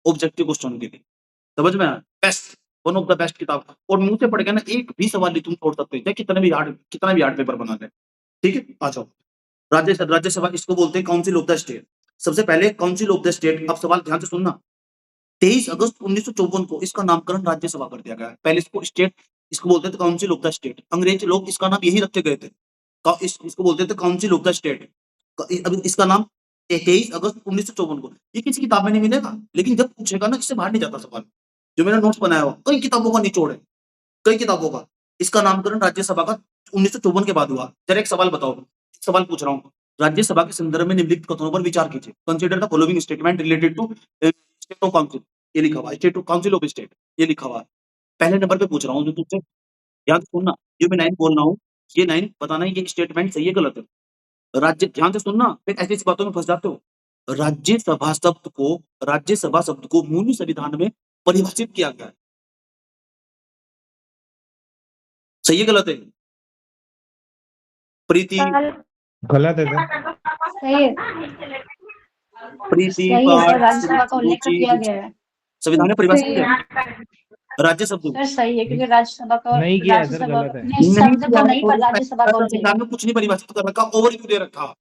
ऑब्जेक्टिव क्वेश्चन के लिए। समझ में आया? Best, one of the best किताब। और मुंह से पढ़ के ना एक भी सवाल नहीं तुम छोड़ सकते, चाहे कितना भी हार्ड पेपर बना ले। ठीक है, आ जाओ। राज्यसभा इसको बोलते हैं काउंसिल ऑफ द स्टेट। सबसे पहले काउंसिल ऑफ द स्टेट, अब सवाल ध्यान से सुनना, 23 अगस्त 1954 को इसका नामकरण राज्यसभा कर दिया गया है। पहले इसको स्टेट, इसको बोलते थे काउंसिल ऑफ द स्टेट, अंग्रेज लोग इसका नाम यही रखे गए थे, इसको बोलते थे काउंसिल ऑफ द स्टेट। अब इसका नाम 23 अगस्त 1954 को, ये किसी किताब में नहीं मिलेगा, लेकिन जब पूछेगा ना इससे बाहर नहीं जाता सवाल, जो मैंने नोट्स बनाया हुआ कई किताबों का निचोड़ है, कई किताबों का। इसका नामकरण राज्यसभा का 1954 के बाद हुआ। जरा एक सवाल बताओ, सवाल पूछ रहा हूँ, राज्यसभा के संदर्भ में निम्नलिखित कथनों पर विचार कीजिए। Consider the following statement related to state of council, ये लिखा हुआ है, state of council of state, ये लिखा हुआ है। पहले नंबर पे पूछ रहा हूँ जो तुझसे, ध्यान से सुनना, ये मैं 9 बोल रहा हूँ, ये 9 बताना ये स्टेटमेंट सही है गलत है। राज्य, ध्यान से सुनना, फिर ऐसी ऐसी बातों में फंस जाते हो। राज्यसभा शब्द को मूल संविधान में परिभाषित किया गया है, सही है गलत है? प्रीति, गलत है सर। सही है, प्रीति, सही है सर, राज्यसभा का उल्लेख किया गया है। संविधान में परिभाषित किया है राज्य शब्द को। सर सही है, क्योंकि राज्यसभा का, नहीं किया है सर, राज्यसभा गलत है। नहीं, शब्द को नहीं, पर राज्यसभा का उल्लेख। संविधान में कुछ नहीं परिभाषित कर रखा, ओवरव्यू दे रखा।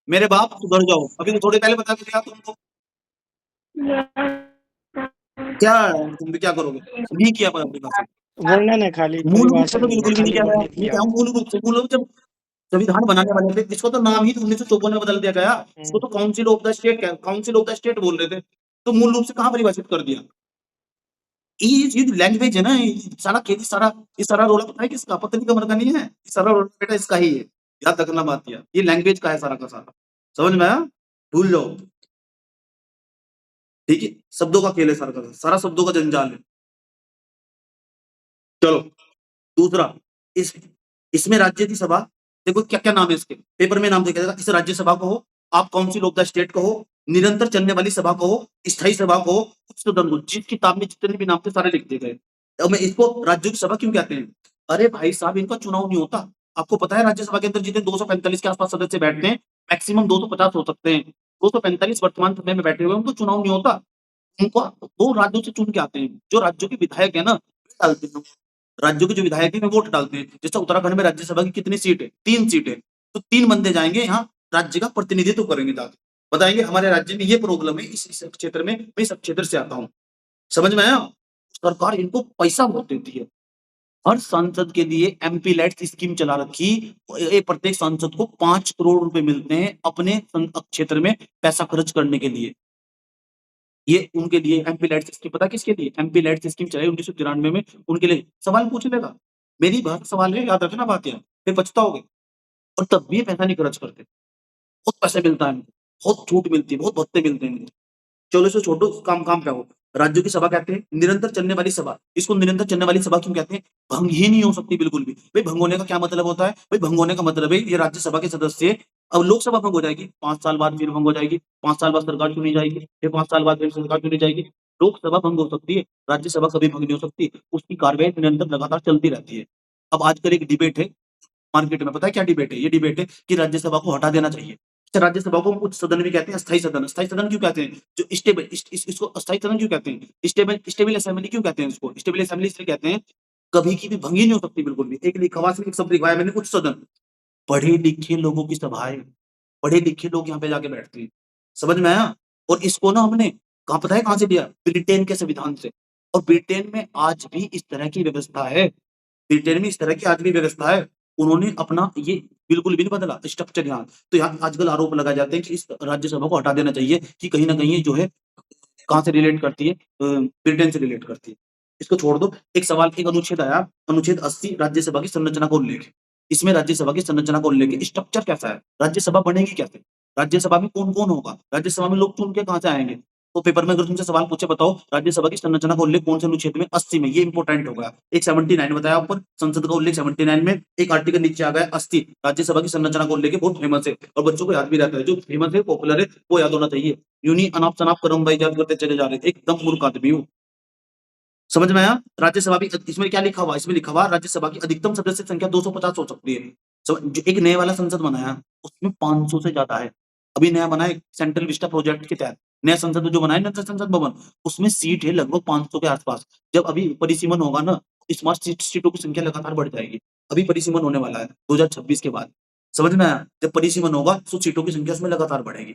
मेरे बाप सुधर जाओ, अभी तो थोड़े पहले बता के गया तुमको, क्या तुम भी क्या करोगे, नहीं किया परिभाषित, वर्णन है खाली, मूल रूप परिभाषा से तो नहीं है, बिल्कुल भी नहीं खाली किया गया। वर्णित मैं किया। कहूँ मूल रूप से, मूल रूप जब संविधान बनाने वाले थे, इसको तो नाम ही 1954 में बदल दिया गया, इसको तो council of the state, council of the state बोल रहे थे, तो मूल रूप से कहाँ परिभाषित कर दिया। ये लैंग्वेज है ना, सारा खेती, सारा ये सारा रोला पता है किसका? पत्नी कमर का नहीं है, सारा रोला बेटा इसका ही है, याद रखना बात। ये लैंग्वेज का है सारा का सारा, समझ में आया? भूल जाओ, ठीक है, शब्दों का खेल है सारा का सारा, शब्दों का जंजाल है। चलो दूसरा, इसमें राज्य की सभा, देखो क्या क्या नाम है इसके, पेपर में नाम देखा, इस राज्यसभा को हो, आप काउंसिल ऑफ द स्टेट कहो, निरंतर चलने वाली सभा कहो, स्थायी सभा कहो, उच्च सदन को, जिस किताब में जितने भी नाम थे सारे लिख दिए गए। अब मैं इसको राज्यों की सभा क्यों कहते हैं? अरे भाई साहब, इनका चुनाव नहीं होता, आपको पता है राज्यसभा के अंदर जितने 245 के आसपास सदस्य बैठते हैं, मैक्सिमम 250 हो सकते हैं, 245 वर्तमान समय में बैठे हुए हैं, उनको चुनाव नहीं होता। उनको 2 राज्यों से चुन के आते हैं। जो राज्यों के विधायक है ना, डालते हैं। राज्यों के जो विधायक है वे वोट डालते हैं। जैसे उत्तराखंड में राज्यसभा की कितनी सीट है? 3 सीट है। तो 3 बंदे जाएंगे यहाँ राज्य का प्रतिनिधित्व करेंगे जाके। बताएंगे हमारे राज्य में ये प्रॉब्लम है, इस क्षेत्र में, मैं इस क्षेत्र से आता हूँ। समझ में आया? सरकार इनको पैसा बहुत देती है। हर सांसद के लिए एमपी लाइट्स स्कीम चला रखी। प्रत्येक सांसद को 5 करोड़ रुपए मिलते हैं अपने क्षेत्र में पैसा खर्च करने के लिए। ये उनके लिए एमपी लाइट्स स्कीम, पता किसके लिए? एमपी लाइट्स स्कीम चलाई 1993 में उनके लिए। सवाल पूछ लेगा, मेरी बात सवाल है, याद रखना बात, यार फिर पछताओगे। और तब भी पैसा नहीं खर्च करते। बहुत पैसा मिलता है, बहुत छूट मिलती है, बहुत भत्ते मिलते हैं। चलो इसे छोड़ो, काम पे आओ। राज्यों की सभा कहते हैं निरंतर चलने वाली सभा। इसको निरंतर चलने वाली सभा क्यों कहते हैं? भंग ही नहीं हो सकती बिल्कुल भी। भाई भंग होने का क्या मतलब होता है? भाई भंग होने का मतलब है ये राज्यसभा के सदस्य, अब लोकसभा भंग हो जाएगी, 5 साल बाद फिर भंग हो जाएगी, 5 साल बाद सरकार चुनी जाएगी, फिर 5 साल बाद फिर सरकार चुनी जाएगी। लोकसभा भंग हो सकती है, राज्यसभा कभी भंग नहीं हो सकती। उसकी कार्रवाई निरंतर लगातार चलती रहती है। अब आजकल एक डिबेट है मार्केट में, पता है क्या डिबेट है? ये डिबेट है कि राज्यसभा को हटा देना चाहिए। अच्छा, राज्यसभा को हम उच्च सदन भी कहते हैं, अस्थायी सदन। अस्थायी सदन क्यों कहते हैं? जो स्टेबल, इसको अस्थायी सदन क्यों कहते हैं? स्टेबल असेंबली क्यों कहते हैं इसको? स्टेबल असेंबली इसलिए कहते हैं, कभी की भी भंग ही नहीं हो सकती बिल्कुल भी। एक लिखा हुआ, एक शब्द लिखा है मैंने, उच्च सदन। पढ़े लिखे लोगों की सभाएं, पढ़े लिखे लोग यहाँ पे जाके बैठते हैं। समझ में आया? और इसको ना हमने कहाँ, पता है कहाँ से लिया? ब्रिटेन के संविधान से। और ब्रिटेन में आज भी इस तरह की व्यवस्था है। ब्रिटेन में इस तरह की आज भी व्यवस्था है। उन्होंने अपना ये बिल्कुल भी नहीं बदला स्ट्रक्चर यहाँ। तो यहाँ आजकल आरोप लगाए जाते हैं कि इस राज्यसभा को हटा देना चाहिए कि कहीं न कहीं ये जो है कहाँ से रिलेट करती है, ब्रिटेन से रिलेट करती है। इसको छोड़ दो। एक सवाल, एक अनुच्छेद आया, अनुच्छेद 80 राज्यसभा की संरचना को उल्लेख। इसमें राज्यसभा की संरचना को उल्लेख, स्ट्रक्चर कैसा है? राज्यसभा बनेगी कैसे? राज्यसभा में कौन-कौन होगा? राज्यसभा में लोग चुन के कहाँ से आएँगे? तो पेपर में अगर तुमसे सवाल पूछे, बताओ राज्यसभा की संरचना का उल्लेख कौन से अनुच्छेद में? 80 में। ये इंपॉर्टेंट होगा। एक 79 बताया ऊपर, संसद का उल्लेख 79 में। एक आर्टिकल नीचे आ गया 80, राज्यसभा की संरचना का उल्लेख है, बहुत फेमस है और बच्चों को याद भी रहता है। जो फेमस है, पॉपुलर है, वो याद होना चाहिए। यूं ही अनाप-शनाप करम याद करते चले जा रहे थे, एकदम मूर्ख आदमी हूँ। समझ में आया? राज्यसभा भी, इसमें क्या लिखा हुआ? इसमें लिखा हुआ राज्यसभा की अधिकतम सदस्य संख्या 250 हो सकती है। जो एक नए वाला संसद बना है उसमें 500 से ज्यादा है। अभी नया बना है सेंट्रल विस्टा प्रोजेक्ट के तहत, नया संसद जो बना है ना, संसद भवन, उसमें सीट है लगभग 500 के आसपास। जब अभी परिसीमन होगा ना, स्मार्ट सीटों की संख्या लगातार बढ़ जाएगी। अभी परिसीमन होने वाला है 2026 के बाद। समझ में आया? जब परिसीमन होगा तो सीटों की संख्या उसमें लगातार बढ़ेगी।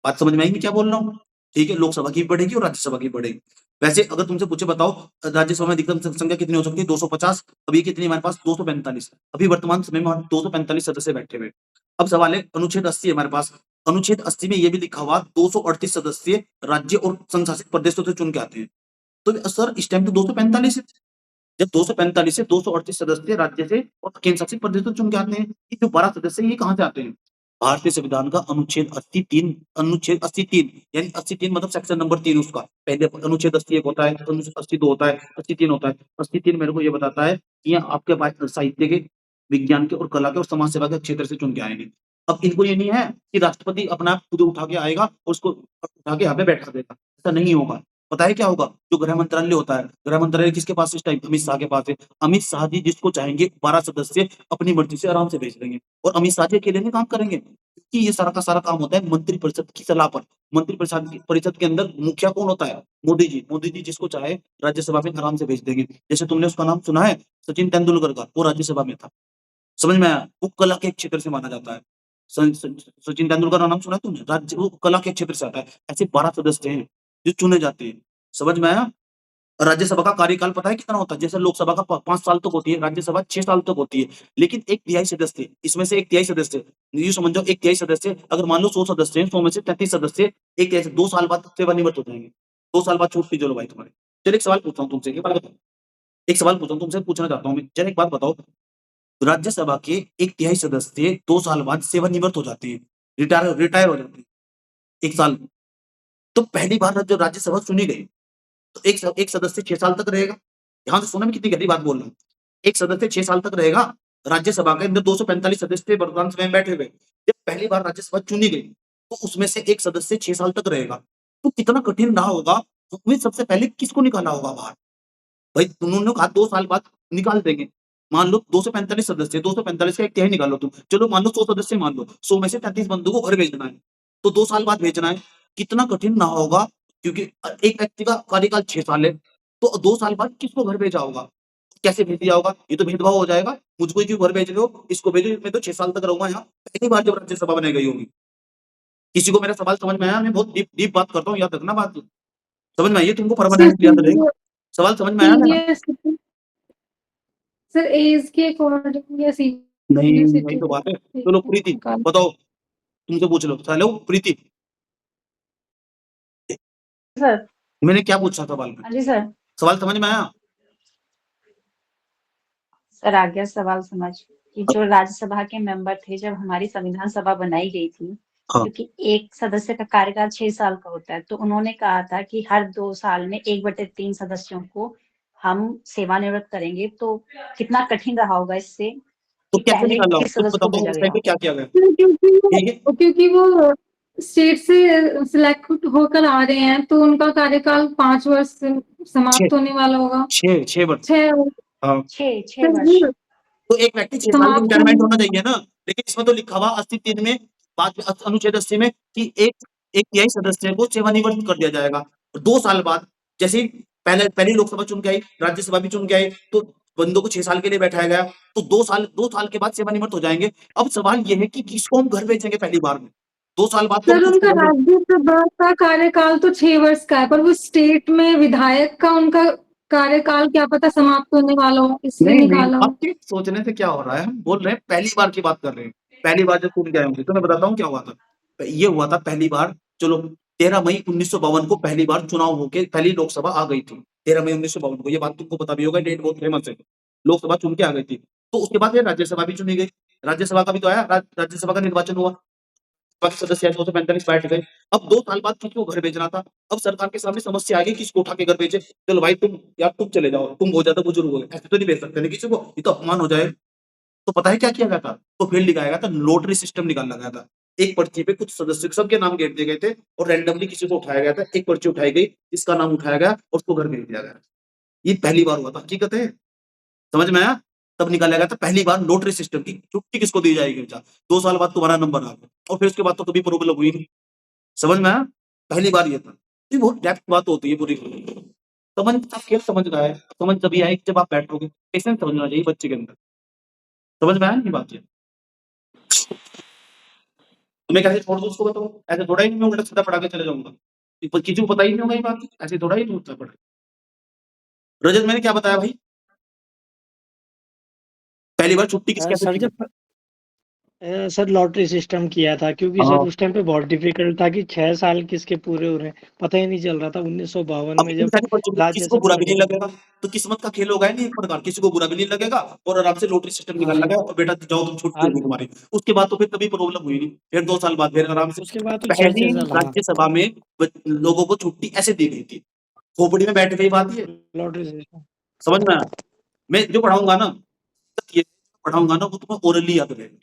बात समझ में आएगी क्या बोल रहा हूँ? ठीक है, लोकसभा की बढ़ेगी और राज्यसभा की बढ़ेगी। वैसे अगर तुमसे पूछे, बताओ राज्यसभा में अधिकतम संख्या कितनी हो सकती है? 250। अभी कितनी हमारे पास? 245। अभी वर्तमान समय में 245 सदस्य बैठे हुए। अब सवाल है, अनुच्छेद 80 हमारे पास। अनुच्छेद 80 में ये भी लिखा हुआ 238 सदस्य राज्य और संघ शासित प्रदेशों से चुन के आते हैं। तो सर इस टाइम तो 245 है। जब 245 से 238 सदस्य राज्य से और केंद्र शासित प्रदेशों से चुन के आते हैं, ये जो 12 सदस्य ये कहाँ से आते हैं? भारतीय संविधान का अनुच्छेद 83, अनुच्छेद 83 यानी 83 मतलब सेक्शन नंबर 3 उसका। पहले अनुच्छेद 81 होता है, अनुच्छेद 82 होता है, 83 होता है। 83 मेरे को ये बताता है कि ये आपके पास साहित्य के, विज्ञान के और कला के और समाज सेवा के क्षेत्र से चुन के आएंगे। अब इनको ये नहीं है कि राष्ट्रपति अपना आप खुद उठा के आएगा और उसको उठा के यहाँ पे बैठा देगा, ऐसा नहीं होगा। पता है क्या होगा? जो गृह मंत्रालय होता है, गृह मंत्रालय किसके पास इस टाइम? अमित शाह के पास है। अमित शाह जी जिसको चाहेंगे 12 सदस्य अपनी मर्जी से आराम से भेज देंगे और अमित शाह जी अकेले नहीं काम करेंगे, क्योंकि ये सारा का सारा काम होता है मंत्रिपरिषद की सलाह पर। मंत्रिपरिषद के अंदर मुखिया कौन होता है? मोदी जी। मोदी जी जिसको चाहे राज्यसभा में आराम से भेज देंगे। जैसे तुमने उसका नाम सुना है, सचिन तेंदुलकर का, वो राज्यसभा में था। समझ में आया? वो कला के क्षेत्र से माना जाता है। सचिन तेंदुलकर का नाम सुना है तुमने? राज्य, वो कला के क्षेत्र से आता है। ऐसे 12 सदस्य हैं जो चुने जाते हैं। समझ में आया? राज्यसभा का कार्यकाल पता है कितना होता है? जैसे लोकसभा का 5 साल तक होती है, राज्यसभा 6 साल तक होती है। लेकिन 1/3 सदस्य, इसमें से 1/3 सदस्य, यूँ समझ जाओ 1/3 सदस्य, अगर मान लो 100 सदस्य हैं, 100 में से 33 सदस्य 1/3 से 2 साल बाद सेवानिवृत्त हो जाएंगे। 2 साल बाद छूट की चलो भाई तुम्हारी। चलो एक सवाल पूछता हूँ तुमसे, एक बात बताओ, एक सवाल पूछता हूँ तुमसे, पूछना चाहता हूँ मैं। चलो एक बात बताओ, राज्यसभा के 1/3 सदस्य 2 साल बाद सेवानिवृत्त हो जाते हैं, रिटायर हो जाते हैं 1 साल। तो पहली बार जब राज्यसभा चुनी गई तो एक सदस्य 6 साल तक रहेगा। ध्यान से सुनना, मैं कितनी गहरी बात बोल रहा हूँ। एक सदस्य 6 साल तक रहेगा। राज्यसभा के अंदर 245 सदस्य वर्तमान समय में बैठे हुए। जब पहली बार राज्यसभा चुनी गई तो उसमें से एक सदस्य 6 साल तक रहेगा। तो कितना कठिन रहा होगा, उसमें सबसे पहले किसको निकाला होगा बाहर? भाई उन्होंने कहा 2 साल बाद निकाल देंगे। मान लो 245 सदस्य, 245 का 1/3 निकालो तुम। चलो मान लो 100 सदस्य मान लो, 100 में से 33 बंदों को घर भेजना है। तो 2 साल बाद भेजना है, कितना कठिन ना होगा, क्योंकि एक व्यक्ति का कार्यकाल 6 साल है, तो 2 साल बाद किसको घर भेजा होगा? कैसे भेज दिया होगा? ये तो भेदभाव हो जाएगा, मुझको ही क्यों घर भेज रहे हो, इसको भेजो, मैं तो 6 साल तक रहूँगा यहाँ। पहली बार जब राज्यसभा बनाई गई होगी। किसी को मेरा सवाल समझ में आया? मैं बहुत डीप डीप बात करता हूँ, याद रखना बात। समझ में आई है तुमको? परमानेंट याद रहेगा। सवाल समझ में आया मेरा? सर एज के अकॉर्डिंग या नहीं, सीनियर वही तो बात है। चलो प्रीति बताओ, तुमसे पूछ लो। हेलो प्रीति, सर। मैंने क्या पूछा सवाल में? हाँ जी सर। सवाल समझ में आया? सर आ गया सवाल समझ कि जो राज्यसभा के मेंबर थे जब हमारी संविधान सभा बनाई गई थी, हाँ। क्योंकि एक सदस्य का कार्यकाल 6 साल का होता है, तो उन्होंने कहा था कि हर 2 साल में 1/3 सदस्यों को हम सेवानिवृत्त करेंगे। तो कितना कठिन रहा होगा इससे तो कि कैसे पहले निकाला? किस खुद सदस्य को बताओ भेजा उस टाइम गया। पे क्या किया गया? क्योंकि वो स्टेट से सिलेक्ट होकर आ रहे हैं, तो उनका कार्यकाल 5 वर्ष से समाप्त होने वाला होगा। 6 वर्ष। 6 हाँ। 6 वर्ष। तो एक व्यक्ति 6 साल में रिटायरमेंट होना चाहिए ना, लेकिन इसमें तो लिखा हुआ 80(3) में, बात अनुच्छेद 80 में कि एक तिहाई सदस्य को सेवानिवृत्त कर दिया जाएगा। 2 साल बाद, जैसे पहली लोकसभा चुन के आई, राज्यसभा भी चुन के आई, तो बंदों को 6 साल के लिए बैठाया गया, तो 2 साल के बाद सेवानिवृत्त हो जाएंगे। अब सवाल ये है कि किसको हम घर भेजेंगे पहली बार में? 2 साल बाद तो सर उनका राज्यसभा का कार्यकाल तो 6 वर्ष का है, पर वो स्टेट में विधायक का उनका कार्यकाल क्या पता समाप्त होने वाला हो, इसलिए निकाला हो। आपके सोचने से क्या हो रहा है? हम बोल रहे हैं पहली बार की बात कर रहे हैं। पहली बार जब चुन के आए होंगे, तो मैं बताता हूँ क्या हुआ था। ये हुआ था पहली बार, चलो 13 मई 1952 को पहली बार चुनाव होके पहली लोकसभा आ गई थी। 13 मई 1952 को, ये बात तुमको पता भी होगा, डेट बहुत फेमस है। लोकसभा चुन के आ गई थी, तो उसके बाद ये राज्यसभा भी चुनी गई। राज्यसभा का भी तो आया, राज्यसभा का निर्वाचन हुआ, पक्ष सदस्य 245 बैठ गए। अब 2 साल बाद किसको घर भेजना था? अब सरकार के सामने समस्या आ गई, किसको उठा के घर भेजे? चलो भाई तुम चले जाओ, तुम बहुत ज्यादा बुजुर्ग हो गए, ऐसे तो नहीं भेज सकते ना किसी को, ये तो अपमान हो जाए। तो पता है क्या किया गया था? तो फील्ड दिखाया गया था, लॉटरी सिस्टम निकाला गया था। एक पर्ची पे कुछ सदस्य सबके नाम गेट दिए गए थे, और रैंडमली किसी को उठाया गया था, एक पर्ची उठाई गई, जिसका नाम उठाया गया और उसको घर भेज दिया गया। ये पहली बार हुआ था, हकीकत है। समझ में आया? तब निकाला गया था पहली बार लॉटरी सिस्टम की छुट्टी किसको दी जाएगी। 2 साल बाद तुम्हारा नंबर आ गया, और फिर उसके बाद तो कभी प्रॉब्लम हुई नहीं। समझ में आया? पहली बार ये था। ये बहुत डेप्थ बात होती है पूरी। समझ खेल समझ रहा है, समझ तभी आएगी जब आप बैठोगे। पेशेंस समझना चाहिए बच्चे के अंदर। समझ में आया नहीं बात? ये तुम्हें कैसे छोड़ दूं उसको बताओ? ऐसे थोड़ा ही नहीं मैं उल्टा सीधा पढ़ा के चले जाऊंगा, किसी को पता ही नहीं होगा ये बात, ऐसे थोड़ा ही नहीं होता पढ़े। रजत मैंने क्या बताया भाई? पहली बार छुट्टी किस कैसे सर दी? जब सर लॉटरी सिस्टम किया था, क्योंकि सर उस टाइम पे बहुत डिफिकल्ट था कि 6 साल किसके पूरे हो रहे हैं, पता ही नहीं चल रहा था। 1952 अब में इतनी जब सारी पर्ची किसी को बुरा राज्यसभा भी नहीं गठित लगेगा, तो किस्मत का खेल होगा नहीं एक प्रकार, किसी को बुरा भी नहीं लगेगा, और आराम से लॉटरी सिस्टम निकाल लगा और बेटा जाओ तुम छुट्टी हाँ होगी तुम्हारी। उसके बाद तो फिर कभी प्रॉब्लम हुई नहीं, फिर 2 साल बाद फिर आराम से उसके बाद तो पहली 6 साल। हाँ राज्यसभा में लोगों को छुट्टी ऐसे दी गई थी, खोपड़ी में बैठ गई बात। ये लॉटरी सिस्टम। समझ में आया? मैं जो पढ़ाऊंगा ना, ये पढ़ाऊंगा ना, वो तुम्हें ओरली याद रहेगा।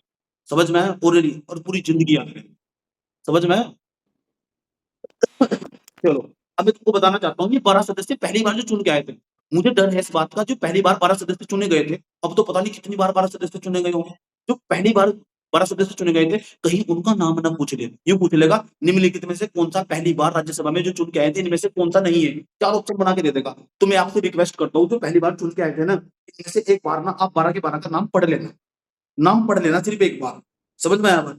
समझ में आया? ओरली, और पूरी जिंदगी याद रहेगी। समझ में आया? चलो अब मैं तुमको बताना चाहता हूँ, ये 12 सदस्य पहली बार जो चुन के आए थे, मुझे डर है इस बात का, जो पहली बार 12 सदस्य चुने गए थे, अब तो पता नहीं कितनी बार 12 सदस्य चुने गए होंगे। जो पहली बार 12 सदस्य चुने गए थे, कहीं उनका नाम ना पूछ ले, यूं पूछ लेगा निम्नलिखित में से कौन सा पहली बार राज्यसभा में जो चुन के आए थे, इनमें से कौन सा नहीं है, 4 ऑप्शन बना के दे देगा। तो मैं आपसे रिक्वेस्ट करता हूँ, जो पहली बार चुन के आए थे ना, इनमें से एक बार ना आप 12 के 12 का नाम पढ़ लेना, नाम पढ़ लेना सिर्फ एक बार। समझ में आया बात?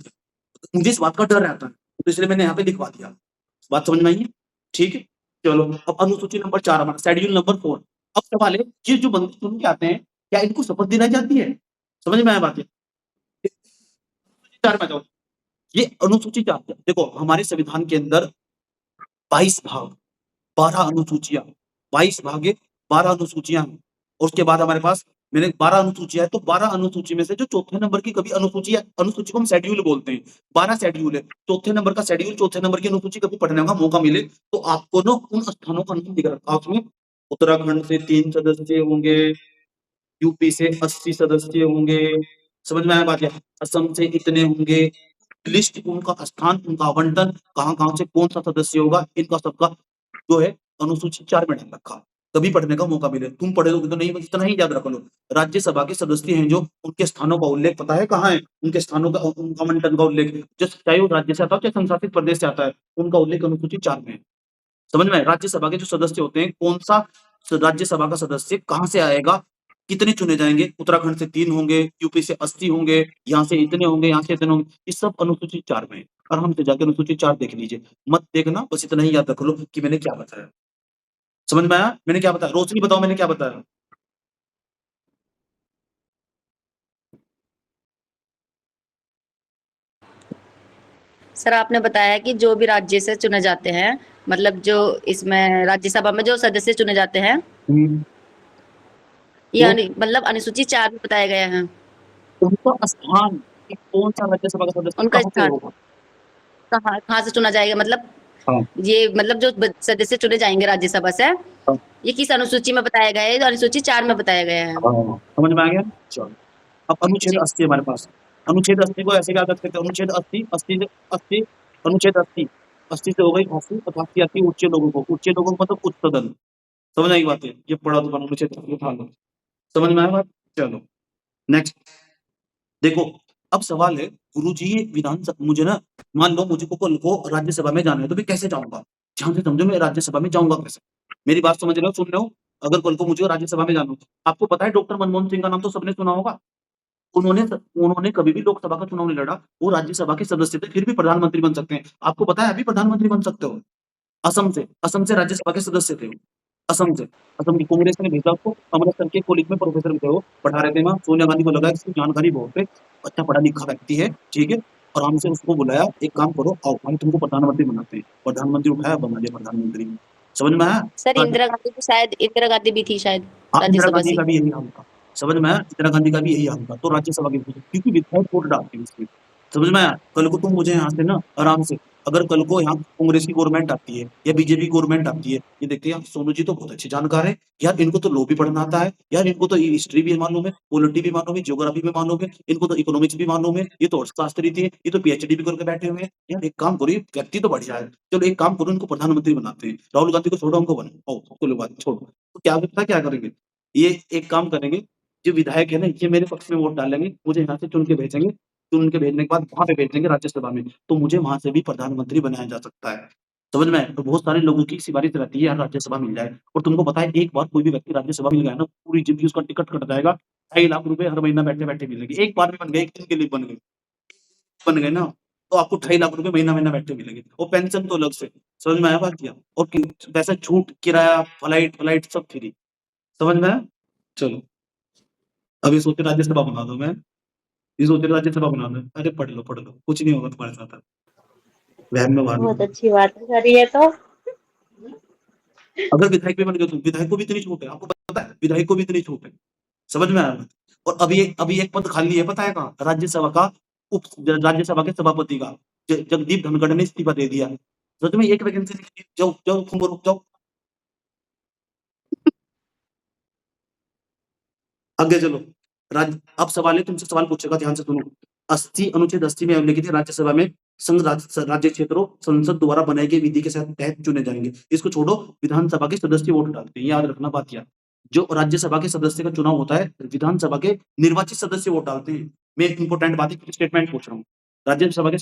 मुझे इस बात का डर रहता है, तो इसलिए मैंने यहाँ पे लिखवा दिया। बात समझ में आई है? ठीक है, चलो अब अनुसूची नंबर 4 हमारा शेड्यूल नंबर 4। अब सवाल है, ये जो बंदे चुन के आते हैं, क्या इनको शपथ दिलाई जाती है? समझ में आया बात? 4 में जाओ, ये अनुसूची 4 देखो, हमारे संविधान के अंदर 22 भाग, 12 अनुसूचियां, 22 भाग 12 अनुसूचियां हैं, और उसके बाद हमारे पास मैंने 12 अनुसूचियां है, तो 12 अनुसूची में से जो चौथे नंबर की कभी अनुसूची है, अनुसूची को हम शेड्यूल बोलते हैं, 12 शेड्यूल है, चौथे नंबर का शेड्यूल, चौथे नंबर की अनुसूची कभी पढ़ने का मौका मिले तो आपको ना उन स्थानों का नाम दिख रखा उसमें। उत्तराखंड से 3 सदस्य होंगे, यूपी से 80 सदस्य होंगे। समझ में आया बात? है असम से इतने होंगे, लिस्ट, उनका स्थान, उनका आवंटन, कहाँ-कहाँ से कौन सा सदस्य होगा, इनका सबका जो है अनुसूची 4 में डाल रखा। तभी पढ़ने का मौका मिले। तुम पढ़े तो नहीं, इतना ही याद रख लो। राज्यसभा के सदस्य हैं जो, उनके स्थानों का उल्लेख पता है कहाँ है? उनके स्थानों का, उनका आवंटन का उल्लेख, जो चाहे वो राज्य से आता हो चाहे संशासित प्रदेश से आता है, उनका उल्लेख अनुसूची 4 में है। समझ में आया? राज्यसभा के जो सदस्य होते हैं, कौन सा राज्यसभा का सदस्य कहाँ से आएगा, कितने चुने जाएंगे? उत्तराखंड से 3 होंगे, यूपी से 80 होंगे, यहाँ से इतने होंगे, यहाँ से इतने होंगे, ये सब अनुसूची 4 में है। आराम से जाकर अनुसूची 4 देख लीजिए, मत देखना, बस इतना ही याद रख लो कि मैंने क्या बताया। समझ में आया मैंने क्या बताया? रोशनी बताओ मैंने क्या बताया? सर आपने बताया कि जो भी राज्य से चुने जाते हैं, मतलब जो इसमें राज्यसभा में जो सदस्य चुने जाते हैं, ये मतलब अनुसूची 4 में बताया गया है। उनका स्थान कि कौन सा राज्यसभा का सदस्य उनका कहाँ से स्थान होगा? कहाँ से चुना जाएगा, मतलब हाँ। ये मतलब जो सदस्य चुने जाएंगे राज्यसभा से, हाँ। ये किस अनुसूची में बताया गया है? अनुसूची 4 में बताया गया है। हाँ, समझ में आ गया? चलो, अब अनुच्छेद जी। 80 हमारे पास। अनुच्छेद 80 को ऐसे याद रख सकते हैं, अनुच्छेद 80 80 से 80 अनुच्छेद 80 से हो गई 80 88 आती है उच्च लोगों को। उच्च लोगों को मतलब उच्च सदन। समझ आई बात है? ये पढ़ा तो अनुच्छेद 80 उठा लो। समझ में आया बात? चलो नेक्स्ट देखो, अब सवाल है गुरुजी मुझे ना, मान लो मुझे को कल को राज्यसभा में जाना है, तो मैं कैसे जाऊंगा? ध्यान से समझो, मैं राज्यसभा में जाऊंगा कैसे? मेरी बात समझ रहे हो, सुन रहे हो? अगर कल को मुझे राज्यसभा में जाना हो, आपको पता है डॉक्टर मनमोहन सिंह का नाम तो सबने सुना होगा। उन्होंने कभी भी लोकसभा का चुनाव नहीं लड़ा, वो राज्यसभा के सदस्य थे, फिर भी प्रधानमंत्री बन सकते हैं। आपको पता है अभी प्रधानमंत्री बन सकते हो? असम से राज्यसभा के सदस्य थे वो। असम की कांग्रेस ने भेजा उसको, अमृतसर के कॉलेज में प्रोफेसर थे वो, पढ़ा रहे थे वहाँ। सोनिया गांधी को लगा इसकी जानकारी बहुत है, अच्छा पढ़ा लिखा व्यक्ति है, ठीक है, आराम से उसको बुलाया, एक काम करो आओ हम तुमको प्रधानमंत्री बनाते हैं। प्रधानमंत्री उठाया, बना दिया प्रधानमंत्री। समझ में आया? सर इंदिरा गांधी भी शायद, इंदिरा गांधी भी थी शायद हाँ, इंदिरा राज्यसभा गांधी से। का भी यही हाल था। समझ में आया? इंदिरा गांधी का भी यही हाल था, तो राज्यसभा की क्योंकि विधायक वोट डालते हैं इसमें। समझ में आया? कल को तुम मुझे यहाँ से ना आराम से, अगर कल को यहाँ कांग्रेस की गवर्नमेंट आती है या बीजेपी गवर्नमेंट आती है, ये देखते हैं सोनू जी तो बहुत अच्छे जानकार है यार, इनको तो लॉ भी पढ़ना आता है यार, इनको तो हिस्ट्री भी मालूम है, पॉलिटी भी मालूम है, ज्योग्राफी भी मालूम है, इनको तो इकोनॉमिक्स भी मालूम है, ये तो अर्थशास्त्री थी, ये तो पीएचडी भी करके बैठे हुए हैं यार। एक काम करो, व्यक्ति तो बढ़िया है, चलो एक काम करो, इनको प्रधानमंत्री बनाते हैं। राहुल गांधी को छोड़ो, हमको बनाओ, कोई बात छोड़ो। तो क्या पता क्या करेंगे, ये एक काम करेंगे, जो विधायक है ना, ये मेरे पक्ष में वोट डालेंगे, मुझे यहाँ से चुन के भेजेंगे, चुन के भेजने के बाद वहां पे भेजेंगे राज्यसभा में, तो मुझे वहां से भी प्रधानमंत्री बनाया जा सकता है। समझ में आया? तो बहुत सारे लोगों की सिफारिश रहती है यार राज्यसभा मिल जाए, और तुमको पता है एक बार कोई भी व्यक्ति राज्यसभा मिल गया ना, पूरी जिंदगी उसका टिकट कट जाएगा, 2.5 लाख रुपए हर महीना बैठे बैठे मिलेगी। एक बार भी बन गए, एक दिन के लिए बन गए ना, तो आपको 2.5 लाख रुपए महीना बैठे मिलेंगे, और पेंशन तो अलग से। समझ में आया बात? क्या और वैसे छूट, किराया, फ्लाइट सब फ्री। समझ में आया? चलो अब ये सोच राज्यसभा बना दो, मैं ये सोच राज्यसभा बना दो। अरे पढ़ लो कुछ नहीं होगा तुम्हारे साथ। वहम में मार बहुत अच्छी बात है सर ये तो। अगर विधायक भी बन गए, तो विधायक को भी इतनी छूट है, आपको पता है? विधायक को भी इतनी छूट है। समझ में आया? और अभी एक पद खाली है, पता है कहाँ? राज्यसभा का राज्यसभा के सभापति का। जगदीप धनखड़ ने इस्तीफा दे दिया। सच में एक वैकेंसी, जाओ जाओ तुम रुक जाओ। आगे चलो, अब सवाल है, तुमसे सवाल पूछेगा, ध्यान से सुनो। 80 अनुच्छेद 80 में उल्लेखित है, राज्यसभा में संघ राज्य क्षेत्रों संसद द्वारा बनाई गई विधि के तहत चुने जाएंगे। इसको छोड़ो, विधानसभा के सदस्य वोट डालते हैं, याद रखना बात। क्या जो राज्यसभा के सदस्य का चुनाव होता है, विधानसभा के निर्वाचित सदस्य वोट डालते हैं। मैं इंपोर्टेंट बात है, स्टेटमेंट पूछ रहा हूँ। राज्यसभा के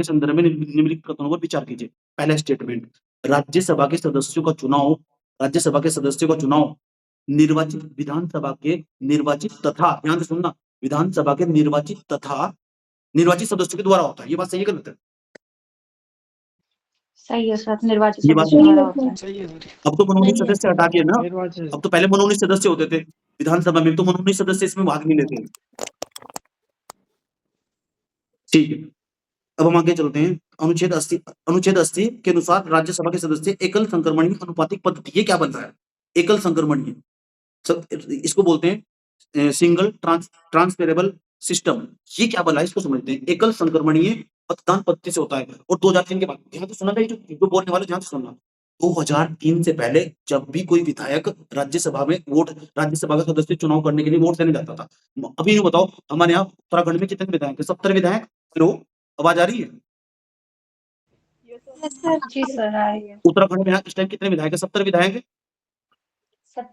संदर्भ में निम्नलिखित कथनों पर विचार कीजिए। पहला स्टेटमेंट, राज्यसभा के सदस्यों का चुनाव निर्वाचित विधानसभा के निर्वाचित तथा, ध्यान से सुनना, विधानसभा के निर्वाचित तथा निर्वाचित सदस्यों के द्वारा होता है। ये बात सही है गलत है? सही है सर, निर्वाचित ये बात सदस्य द्वारा होता है। सही है सर। अब तो मनोनीत सही है। सदस्य हटा दिए ना, निर्वाचित अब तो पहले मनोनीत सदस्य होते थे विधानसभा में, तो मनोनीत सदस्य इसमें भाग नहीं लेते। ठीक है, अब हम आगे चलते हैं। अनुच्छेद 80 के अनुसार राज्यसभा के सदस्य एकल संक्रमणीय अनुपातिक पद्धति, ये क्या बन रहा है? एकल संक्रमणीय, इसको बोलते हैं सिंगल ट्रांसफरेबल सिस्टम। ये क्या बना है इसको समझते हैं। एकल संक्रमणीय मतदान पद्धति से होता है, और 2003 के बाद, ध्यान से सुनना, जो बोलने वाले ध्यान से सुनना, 2003 से पहले जब भी कोई विधायक राज्यसभा का सदस्य चुनाव करने के लिए वोट देने जाता था। अभी ये बताओ, हमारे यहाँ उत्तराखंड में कितने विधायक है? 70 विधायक। हेलो, आवाज आ रही है? जी सर, आ रही है। उत्तराखंड में यहाँ इस टाइम कितने विधायक है? 70 विधायक है।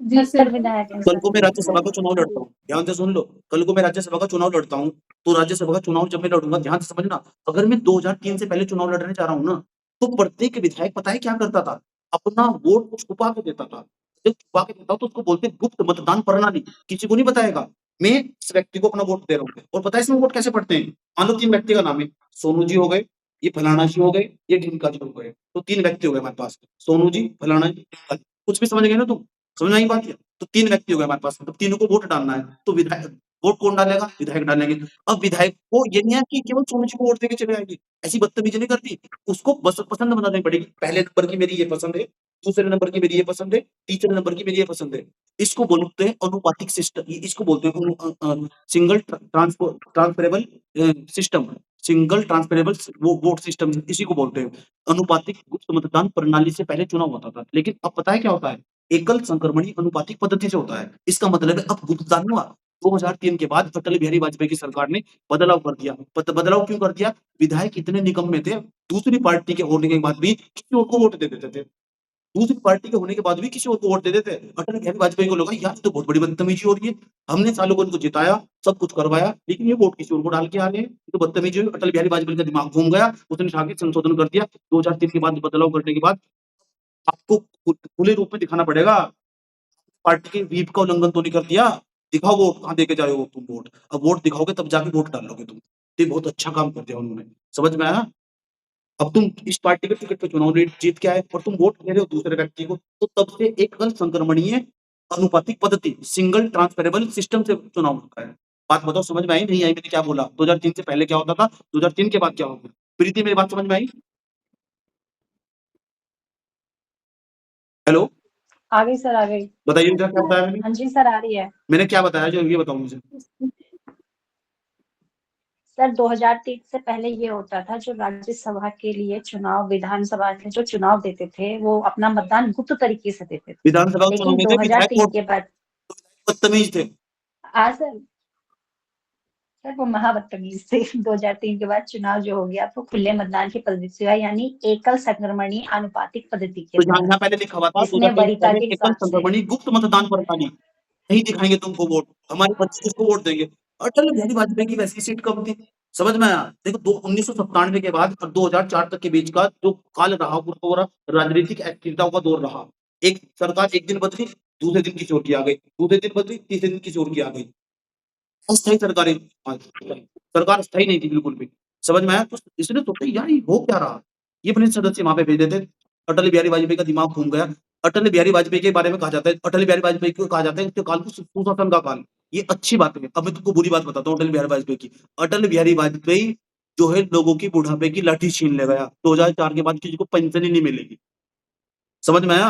जी सर। 77 विधायक हैं कल सर। को मैं राज्यसभा का चुनाव लड़ता हूँ, ध्यान से सुन लो, कल को मैं राज्यसभा का चुनाव लड़ता हूँ, तो राज्यसभा का चुनाव जब मैं लड़ूंगा, ध्यान से समझना, अगर मैं 2003 से पहले चुनाव लड़ने जा रहा हूँ ना, तो प्रत्येक विधायक पता है क्या करता था? अपना वोट छुपा के देता था। जब छुपा के देता तो उसको बोलते गुप्त मतदान प्रणाली, किसी को नहीं बताएगा। मैं इस व्यक्ति को अपना वोट दे रहा हूँ, और पता है इसमें वोट कैसे पड़ते हैं? मान लो 3 व्यक्ति का नाम है, सोनू जी हो गए, ये फलाना जी हो गए, ये ढिमका जी हो गए, तो 3 व्यक्ति हो गए हमारे पास, सोनू जी, फलाना जी, ढिमका जी। कुछ भी समझ गए ना तुम? समझ में आई बात? तो 3 व्यक्ति हो गए हमारे पास, मतलब तीनों को वोट डालना है, तो विधायक वोट कौन डालेगा? विधायक डालेंगे। अब विधायक को ये नहीं है कि केवल सोनू जी को वोट देके चले आएंगे, ऐसी बदतमीजी नहीं करती, उसको बस पसंद बनानी पड़ेगी। पहले नंबर की मेरी ये पसंद है, दूसरे नंबर की मेरी ये पसंद है, तीसरे नंबर की मेरी ये पसंद है। इसको बोलते हैं अनुपातिक सिस्टम, इसको बोलते हैं single transferable system, single transferable vote system, इसी को बोलते हैं। अनुपातिक गुप्त मतदान प्रणाली से पहले चुनाव होता था, लेकिन अब पता है क्या होता है? एकल संक्रमणी अनुपातिक पद्धति से होता है। इसका मतलब है अब भुगतान हुआ। 2003 के बाद अटल बिहारी वाजपेयी की सरकार ने बदलाव कर दिया। बदलाव क्यों कर दिया? विधायक इतने निकम्मे थे, दूसरी पार्टी के होने के बाद भी किसी और को वोट दे देते थे। दूसरी पार्टी के होने के बाद भी किसी और को वोट दे देते। अटल बिहारी वाजपेयी को लगा यार ये तो बहुत बड़ी बदतमीजी हो रही है। हमने सालों को इनको जिताया, सब कुछ करवाया, लेकिन ये वोट किसी और को डाल के आ रहे हैं। ये तो बदतमीजी हुई। अटल बिहारी वाजपेयी का दिमाग घूम गया, उसने आगे संशोधन कर दिया। 2003 के बाद बदलाव करने के बाद आपको खुले रूप में दिखाना पड़ेगा। पार्टी के व्हीप का उल्लंघन तो नहीं कर दिया। दिखाओ वोट, कहाँ देके जाए हो तुम वोट। अब वोट दिखाओगे तब जाके वोट डालोगे तुम। ये बहुत अच्छा काम कर दिया उन्होंने, समझ में आया? अब तुम इस पार्टी के टिकट पे चुनाव जीत के आए और तुम वोट दे रहे हो दूसरे व्यक्ति को, तो तब से एकल संक्रमणीय अनुपातिक पद्धति, सिंगल ट्रांसफरेबल सिस्टम से चुनाव होता है। बात बताओ समझ में आई नहीं आई? मैंने क्या बोला? 2003 से पहले क्या होता था, 2003 के बाद क्या होगा? प्रीति मेरी बात समझ में आई? हेलो, आ गई सर, आ गई। बताइए क्या क्या बताया मैंने? हाँ जी सर, आ रही है। मैंने क्या बताया जो ये बताओ मुझे। सर 2003 से पहले ये होता था, जो राज्यसभा के लिए चुनाव, विधानसभा में जो चुनाव देते थे, वो अपना मतदान गुप्त तरीके से देते थे। विधानसभा के चुनाव लेकिन में थे विधायक 2003 वोट के बाद बदतमीज थे। सर वो महाबदतमीज थे। 2003 के बाद चुनाव जो हो गया, तो खुले मतदान की पद्धति से हुआ, यानी एकल संक्रमणीय आनुपातिक पद्धति के तो यहाँ द्वारा, यहाँ पहले लिखा हुआ था जिसमें 2003 से वरीयता पहले के एकल हिसाब से। संक्रमणी गुप्त मतदान प्रणाली, नहीं दिखाएंगे तुमको वोट, हमारे बच्चे किसको वोट देंगे? अटल बिहारी वाजपेयी की वैसी सीट कब थी? समझ में आया? देखो 1997 के बाद और 2004 तक के बीच का जो काल रहा, पूरा राजनीतिक एक्टिविटाओं का दौर रहा। एक सरकार एक दिन बदली, दूसरे दिन किसी और की आ गई, दूसरे दिन बदली, तीसरे दिन किसी और की आ गई। अस्थायी सरकारें, सरकार स्थायी नहीं थी बिल्कुल भी। समझ में आया? तो इसने सोचा यार ये हो क्या रहा? ये अपने सदस्य वहां पे भेज देते। अटल बिहारी वाजपेयी का दिमाग घूम गया। अटल बिहारी वाजपेयी के बारे में कहा जाता है, अटल बिहारी वाजपेयी को कहा जाता है उसके काल को सुशासन का काल। ये अच्छी बात है। अब मैं तुमको बुरी बात बताता हूँ अटल बिहारी वाजपेयी की। अटल बिहारी वाजपेयी जो है लोगों की बुढ़ापे की लाठी छीन ले गया। 2004 के बाद किसी को पेंशन ही नहीं मिलेगी। समझ में आया?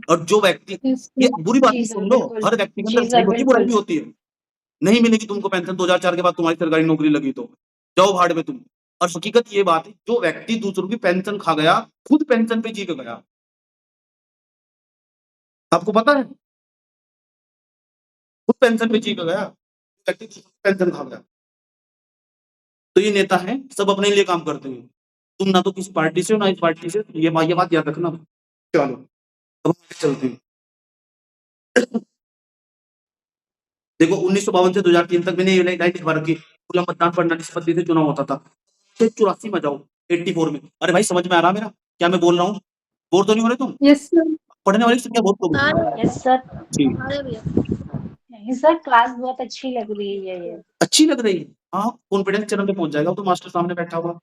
और जो व्यक्ति, ये बुरी बात जी नहीं, सर, सुन लो, बिल्कुल। हर व्यक्ति के जी अंदर सर, बुराई बुराई भी बिल्कुल। होती है। नहीं मिलेगी तुमको पेंशन 2004 के बाद, तुम्हारी सरकारी नौकरी लगी तो जाओ भाड़ में तुम। और हकीकत ये बात है, जो व्यक्ति दूसरों की पेंशन खा गया, खुद पेंशन पे जी के गया। आपको पता है? खुद पेंशन पे जी के गया व्यक्ति, पेंशन खा गया। तो ये नेता है, सब अपने लिए काम करते हैं। तुम ना तो किस पार्टी से हो ना इस पार्टी से, ये बात याद रखना। चलो अब आगे चलते हैं। देखो 1952 से 2003 तक मैंने ये लाइन लिखवा रखी, खुला मतदान प्रणाली से पद्धति से चुनाव होता था। 84 में जाओ, 84 में। अरे भाई समझ में आ रहा मेरा क्या मैं बोल रहा हूँ? बोर तो नहीं हो रहे तुम? Yes sir. पढ़ने वाली संख्या बहुत कम है। Yes sir. जी, नहीं सर, क्लास बहुत अच्छी लग रही है ये। अच्छी लग रही है। हाँ, कॉन्फिडेंस चैनल पे पहुंच जाएगा, वो तो मास्टर सामने बैठा हुआ।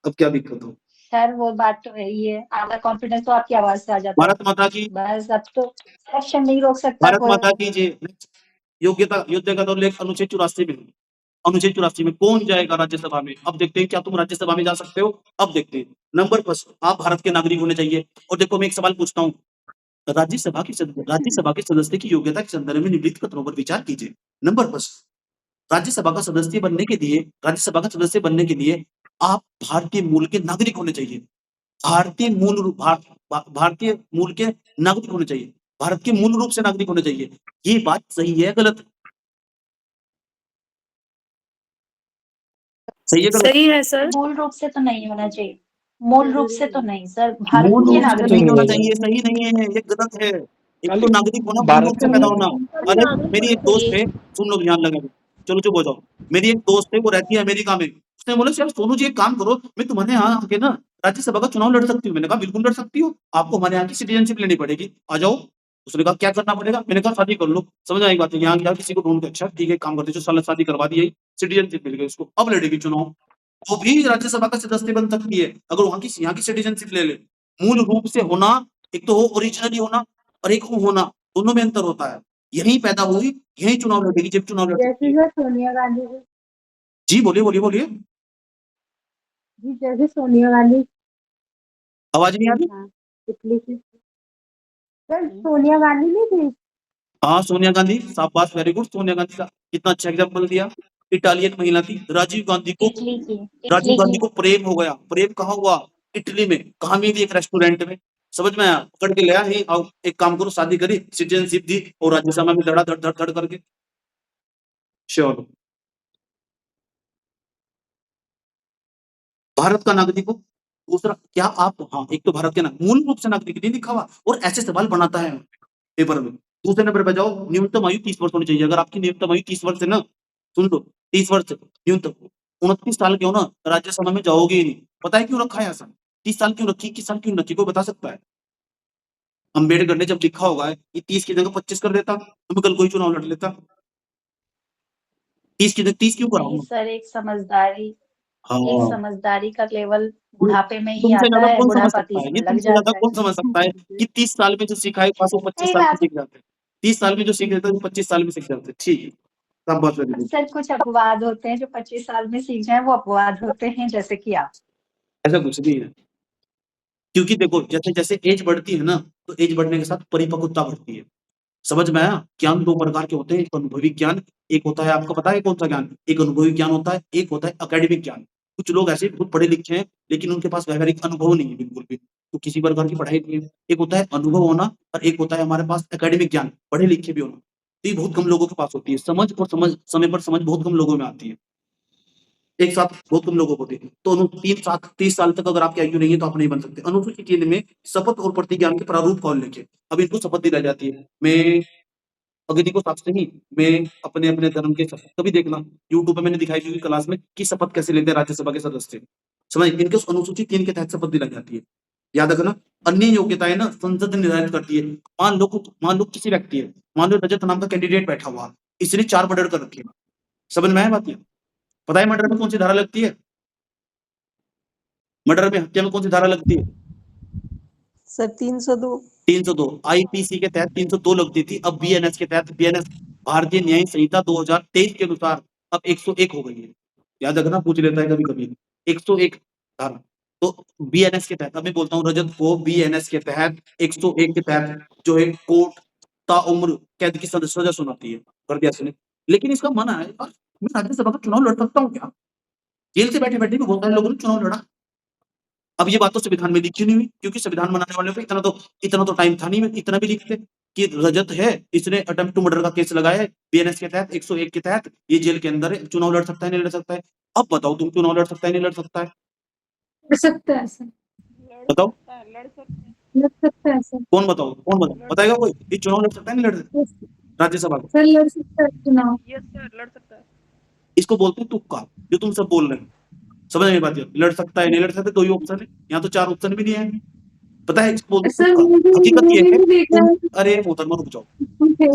अब क्या दिक्कत हो? सर वो बात तो है ही है, आधा कॉन्फिडेंस तो आपकी आवाज से आ जाता है। भारत माता की, बस अब तो सिलेक्शन नहीं रोक सकता भारत कोई। माता की जय। योग्यता योग्यता का उल्लेख अनुच्छेद 84 में है। अनुच्छेद 84 में कौन जाएगा राज्यसभा में? अब देखते हैं क्या तुम राज्यसभा में जा सकते हो। अब देखते हैं। नंबर फर्स्ट, आप भारत के नागरिक होने चाहिए। और देखो मैं एक सवाल पूछता हूँ, राज्यसभा के सदस्य की योग्यता के संदर्भ में निम्नलिखित कथनों पर विचार कीजिए। नंबर फर्स्ट, राज्यसभा का सदस्य बनने के लिए आप भारतीय मूल के नागरिक होने चाहिए। भारतीय मूल के नागरिक होने चाहिए। भारत के मूल रूप से नागरिक होने चाहिए। ये बात सही है गलत? सही है गलत? सही है सर। मूल रूप से तो नहीं होना चाहिए, मूल रूप से तो नहीं सर, भारत मूल के रूप से नागरिक नहीं होना नहीं चाहिए, सही नहीं है, ये गलत है। एक तो नागरिक होना, मूल रूप से पैदा होना। अरे मेरी एक दोस्त है, सुन लो ध्यान लगा के, चलो चुप हो जाओ। मेरी एक दोस्त है, वो रहती है अमेरिका में। उसने बोला यार सोनू जी एक काम करो, मैं तुम्हारे यहाँ आके ना राज्यसभा का चुनाव लड़ सकती हूँ। मैंने कहा बिल्कुल लड़ सकती हो, आपको हमारे यहाँ की सिटीजनशिप लेनी पड़ेगी, आ जाओ। उसने कहा क्या करना पड़ेगा? मैंने कहा शादी कर लो। समझ आई बात है, यहाँ क्या किसी को ढूंढ के, अच्छा ठीक है काम करते, जो साल शादी करवा दी, सिटीजनशिप मिल गई उसको, अब लड़ेगी चुनाव। वो भी राज्यसभा का सदस्य बन सकती है अगर वहां की यहाँ की सिटीजनशिप ले ले। मूल रूप से होना, एक तो हो ओरिजिनली होना और एक हो होना, दोनों में अंतर होता है। यहीं पैदा हुई, यहीं चुनाव लड़ेगी जब चुनाव लड़ सकती है। जैसे सोनिया गांधी जी बोलिए बोलिए बोलिए, जी, जैसे सोनिया गांधी आवाज नहीं आ रही। इटली की सर, सोनिया गांधी नहीं थी? हाँ सोनिया गांधी, शाबाश वेरी गुड। सोनिया गांधी का कितना अच्छा एग्जाम्पल दिया। इटालियन महिला थी। राजीव गांधी को प्रेम हो गया। प्रेम कहाँ हुआ? इटली में। कहाँ मिली? एक रेस्टोरेंट में। समझ में आया? पकड़ के ले आया ही, और एक काम करो, शादी करी, सिटीजनशिप दी और राज्यसभा में लड़ा धड़ धड़ धड़ करके। श्योर। भारत का नागरिक हो। दूसरा, क्या आप, हाँ एक तो भारत के ना मूल रूप से नागरिक नहीं लिखा हुआ, और ऐसे सवाल बनाता है पेपर में। दूसरे नंबर पे जाओ, न्यूनतम आयु 30 वर्ष होनी चाहिए। अगर आपकी न्यूनतम आयु 30 वर्ष है ना, सुन लो, 30 वर्ष न्यूनतम, 29 साल के हो ना, राज्यसभा में जाओगे ही नहीं। पता है क्यों रखा है ऐसा? 30 साल क्यों रखी, 21 साल क्यों रखी, कोई बता सकता है? अम्बेडकर ने जब लिखा होगा कि 30 की जगह 25 कर देता, तो मैं कल कोई चुनाव लड़ लेता। 30 की जगह 30 क्यों कराऊंगा? सर, एक समझदारी का लेवल ये बुढ़ापे में ही तुमसे आता ज्यादा है, कौन समझ बुढ़ापा सकता 30 है? में ये लग तुमसे ज्यादा जाता है। कौन समझ सकता है कि 30 साल में जो सीखा है, 25 साल में सीख जाते हैं। 30 साल में जो सीख जाते हैं, 25 साल में सीख जाते हैं। ठीक है, सब बात वेरी गुड। सर, कुछ अपवाद होते हैं जो 25 साल में सीख जाए, वो अपवाद होते हैं, जैसे कि आप। ऐसा कुछ नहीं है, क्योंकि देखो जैसे जैसे एज बढ़ती है ना, तो एज बढ़ने के साथ परिपक्वता बढ़ती है। समझ में आया? ज्ञान दो प्रकार के होते हैं, एक अनुभवी ज्ञान, एक होता है, आपको पता है कौन सा ज्ञान? एक अनुभवी ज्ञान होता है, एक होता है एकेडमिक ज्ञान। कुछ लोग ऐसे बहुत पढ़े लिखे हैं, लेकिन उनके पास व्यावहारिक अनुभव नहीं है बिल्कुल भी, तो किसी प्रकार की पढ़ाई नहीं है। एक होता है अनुभव होना, और एक होता है हमारे पास एकेडमिक ज्ञान, पढ़े लिखे भी होना। तो ये बहुत कम लोगों के पास होती है। समझ और समझ, समय पर समझ बहुत कम लोगों में आती है, एक साथ बहुत कम लोगों को होती है। तो 30 साल तक अगर आपकी आयु नहीं है, तो आप नहीं बन सकते। अनुसूचित 3 में शपथ और प्रतिज्ञा के प्रारूप कौन लिखे? अब इनको शपथ दिलाई जाती है, मैं अग्नि को साक्ष्य नहीं, मैं अपने अपने धर्म के शपथ। कभी देखना यूट्यूब पे मैंने दिखाई थी क्लास में कि शपथ कैसे लेते हैं राज्यसभा के सदस्य। समझ, इनके उस अनुसूचित 3 के तहत शपथ दिलाई जाती है। याद रखना, अन्य योग्यताएं ना संसद निर्धारित करती है। मान लो किसी व्यक्ति है, मान लो रजत नाम का कैंडिडेट बैठा हुआ, इसने 4 मर्डर कर रखे हैं। समझ में आया बात? ये पता है मर्डर में कौन सी धारा लगती है? मर्डर में, हत्या में कौन सी धारा लगती है? सर 302 302 आईपीसी के तहत 302 लगती थी। अब बीएनएस के तहत, बीएनएस भारतीय न्याय संहिता 2023 के अनुसार अब 101 हो गई है। याद रखना, पूछ लेता है कभी कभी 101 धारा। तो बीएनएस के तहत, अब मैं बोलता हूँ रजत को, बीएनएस के तहत 101 के तहत जो है कोर्ट ताउम्र कैद की सजा सुनाती है, कर दिया इसने। लेकिन इसका मना है, मैं राज्यसभा का चुनाव लड़ सकता हूँ क्या? जेल से बैठे बैठे भी बहुत सारे लोगों ने चुनाव लड़ा। अब ये बात तो संविधान में लिखी नहीं हुई, क्योंकि संविधान बनाने वाले को इतना तो टाइम था नहीं, इतना भी लिखते कि रजत है, इसने अटेम्प्ट टू मर्डर का केस लगाया है, बीएनएस के तहत 101 के तहत, ये जेल के अंदर है, चुनाव लड़ सकता है नहीं लड़ सकता है? अब बताओ तुम, चुनाव लड़ सकता है नहीं लड़ सकता है? लड़ सकता है सर, बताओ, लड़ सकता है सर। कौन बताएगा कोई? ये चुनाव लड़ सकता है नहीं लड़ राज्यसभा को? सर लड़ सकता है चुनाव। इसको बोलते हैं तुक्का, जो तुम सब बोल रहे हैं। समझ में बात? लड़ सकता है नहीं लड़ सकता, 2 ही ऑप्शन है, यहाँ तो 4 ऑप्शन भी नहीं है। पता है इसको बोलते सर हैं तुक्का। हकीकत ये है, देखना अरे मोहतरमा रुक जाओ,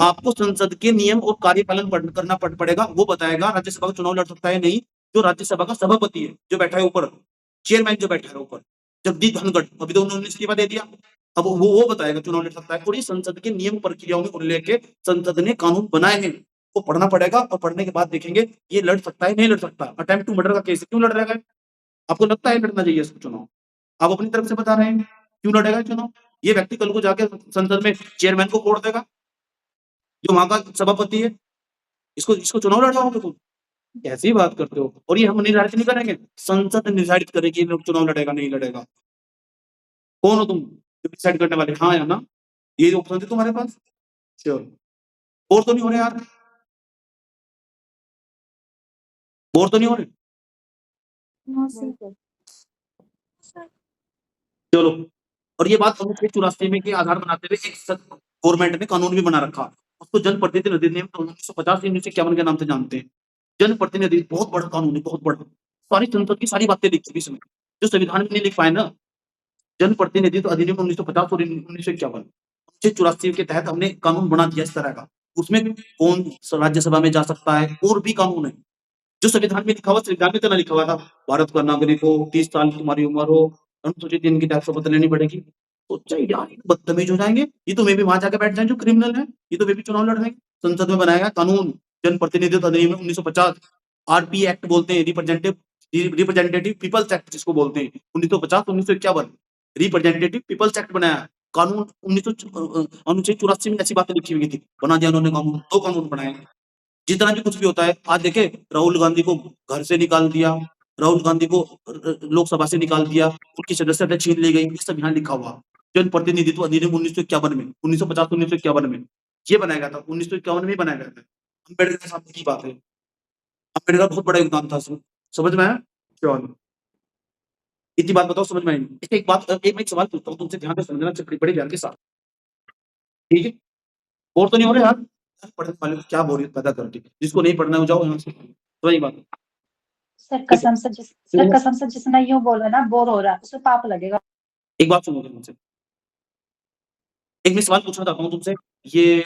आपको संसद के नियम और कार्यपालन करना पड़ेगा। वो बताएगा राज्यसभा का चुनाव लड़ सकता है नहीं, जो राज्यसभा का सभापति है, जो बैठा है ऊपर, चेयरमैन जो बैठा है ऊपर, जगदीप धनखड़, अभी तो उन्होंने इस्तीफा दे दिया। अब वो बताएगा चुनाव लड़ सकता है। और ये संसद के नियम प्रक्रियाओं में उल्लेख है, संसद ने कानून बनाए हैं, वो पढ़ना पड़ेगा, और पढ़ने के बाद देखेंगे ये लड़ सकता है नहीं लड़ सकता। अटेम्प्ट टू मर्डर का केस क्यों लड़ रहा है? आपको लगता है लड़ना चाहिए इसको चुनाव? आप अपनी तरफ से बता रहे हैं क्यों लड़ेगा चुनाव? ये व्यक्ति कल को जाके संसद में चेयरमैन को फोड़ देगा, जो वहां का सभापति है, इसको चुनाव लड़वाओगे तुम? कैसी बात करते हो? और ये हम निर्धारित नहीं करेंगे, संसद निर्धारित करेगी चुनाव लड़ेगा नहीं लड़ेगा। कौन हो तुम जो डिसाइड करने वाले? हाँ या ना, ये ऑप्शन थे तुम्हारे पास। श्योर। बोर तो नहीं हो रहे यार? बोर तो नहीं हो रहे? चलो, और ये बात अनुच्छेद 84 में के आधार बनाते हुए एक गवर्नमेंट ने कानून भी बना रखा, उसको जनप्रतिनिधि अधिनियम 1950 से 1951 के नाम से जानते हैं। जनप्रतिनिधि बहुत बड़ा कानून है, बहुत बड़ा। सारी संसद की सारी बातें लिखी हुई इसमें, जो संविधान में नहीं लिख पाए ना। जनप्रतिनिधित्व अधिनियम 1950 और 1951 1984 के तहत हमने कानून बना दिया इस तरह का। उसमें कौन राज्यसभा में जा सकता है, और भी कानून है जो संविधान में लिखा हुआ, संविधान में तो ना लिखा हुआ था भारत का नागरिक हो, 30 साल की तुम्हारी उम्र हो, अनुसूचित इनकी टैक्स शपथ लेनी पड़ेगी। सोचा यार ये बदतमीज हो जाएंगे, ये तो मैं भी वहां जाकर बैठ जाए जो क्रिमिनल है, ये तो मैं भी चुनाव लड़ जाएंगे। संसद में बनाया गया कानून जनप्रतिनिधित्व अधिनियम 1950, आरपी एक्ट बोलते हैं, रिप्रेजेंटेटिव पीपल्स एक्ट जिसको बोलते हैं, 1950-1951 रिप्रेजेंटेटिव पीपल्स एक्ट बनाया। कानून 1984 में ऐसी बातें लिखी हुई थी, बना दिया उन्होंने कानून, 2 कानून बनाए। जितना भी कुछ भी होता है, आज देखे राहुल गांधी को घर से निकाल दिया, राहुल गांधी को लोकसभा से निकाल दिया, उनकी सदस्यता छीन ली गई, ये सब यहाँ लिखा हुआ। जनप्रतिनिधित्व अधिनियम 1951 में, 1950-1951 में ये बनाया गया था, 1951 में बनाया गया था। अम्बेडकर के सामने की बात है, अम्बेडकर बहुत बड़ा योगदान था इसमें, समझ में आया? चलो इतनी बात बताओ, समझ में आई? एक बात, मैं एक सवाल पूछता हूँ तुमसे, ध्यान से समझना, बड़े ध्यान के साथ, ठीक है? बोर तो नहीं हो रहे यार? पढ़ने वाले को क्या बोरियत पैदा करती, जिसको नहीं पढ़ना है जाओ यहाँ से, तो वही बात। सर कसम से जिसने यूं बोला ना बोर हो रहा है, उसे पाप लगेगा। एक बात सुनो मुझसे, एक मैं सवाल पूछना चाहता हूँ तुमसे, ये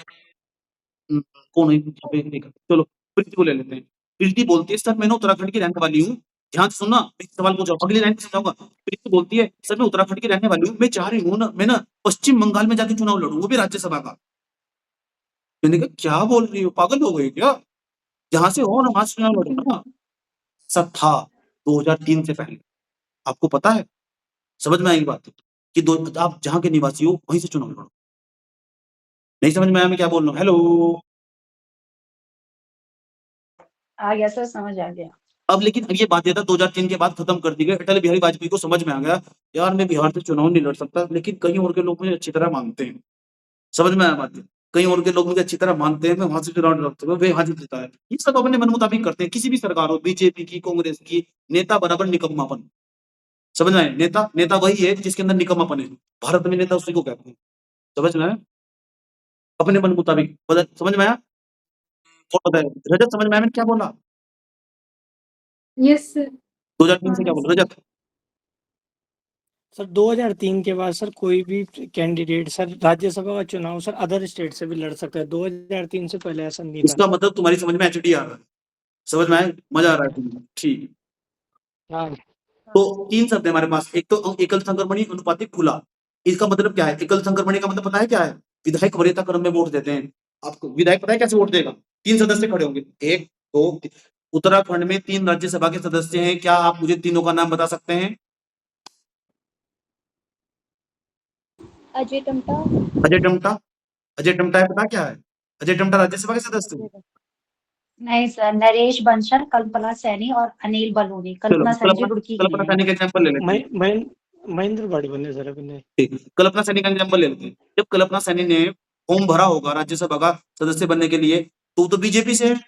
कौन है यहाँ पे? चलो प्रीति को ले लेते हैं। प्रीति बोलती है, सर मैं उत्तराखंड की रहने वाली हूँ, ध्यान से सुनना, मैं सवाल पूछा अगली लाइन समझाऊंगा। प्रीति बोलती है, सर मैं उत्तराखंड की रहने वाली हूँ, मैं चाह रही हूँ ना, मैं ना पश्चिम बंगाल में जाके चुनाव लड़ूं, वो भी राज्यसभा का। मैंने कहा क्या बोल रही हो, पागल हो गई क्या? जहां से हो ना वहां से चुनाव लड़ो ना। सब था 2003 से पहले, आपको पता है? समझ में आएगी बात कि आप जहां के निवासी हो वहीं से चुनाव लड़ो। नहीं समझ में आया मैं क्या बोल रहा हूँ? हेलो, आ गया सर, समझ आ गया। अब लेकिन ये बाध्यता 2003 के बाद खत्म कर दी गई। अटल बिहारी वाजपेयी को समझ में आ गया, यार मैं बिहार से चुनाव नहीं लड़ सकता, लेकिन कहीं और के लोग मुझे अच्छी तरह मानते हैं। समझ में आया बात? कहीं और के लोग मुझे अच्छी तरह मानते हैं, मैं वहां से चुनाव लड़ सकता हूँ, वे वहां जीतता है। ये सब अपने मन मुताबिक करते हैं, किसी भी सरकार हो, बीजेपी की, कांग्रेस की, नेता बराबर निकम्मापन। समझ में आए? नेता वही है जिसके अंदर निकम्मापन है। भारत में नेता उसी को कहते हैं। समझ में आया? अपने मन मुताबिक बदल। समझ में आया? और बताए रजत, समझ में आया मैंने क्या बोला? Yes sir. 2003 से क्या बोला रजत? सर 2003 के बाद सर कोई भी कैंडिडेट सर राज्यसभा का चुनाव सर अदर स्टेट से भी लड़ सकता है। 2003 से पहले ऐसा नहीं था। इसका मतलब तुम्हारी समझ में एचडी आ रहा है, समझ में आया? मजा आ रहा है तुम्हें? ठीक। हाँ तो 3 शब्द है हमारे पास, एक तो एकल संक्रमणी, अनुपातिक, खुला। इसका मतलब क्या है? एकल संक्रमणी का मतलब पता है क्या है? विधायक वरीयता क्रम में वोट देते हैं। आपको विधायक पता है कैसे वोट देगा? 3 सदस्य खड़े होंगे, 1 2 उत्तराखंड में 3 राज्यसभा के सदस्य हैं, क्या आप मुझे तीनों का नाम बता सकते हैं? अजय टमटा। अजय टमटा, अजय टमटा है, पता क्या है? अजय टमटा राज्यसभा के सदस्य हैं। नहीं सर, नरेश बंसल, कल्पना सैनी और अनिल बलूनी। कल्पना सैनी जो रुड़की की कल्पना है। सैनी का एग्जाम्पल ले लेते हैं। महेंद्र बाड़ी बने सर अपने। ठीक, कल्पना सैनी का एग्जाम्पल ले लेते हैं। जब कल्पना सैनी ने फॉर्म भरा होगा राज्यसभा का सदस्य बनने के लिए, तो बीजेपी से है,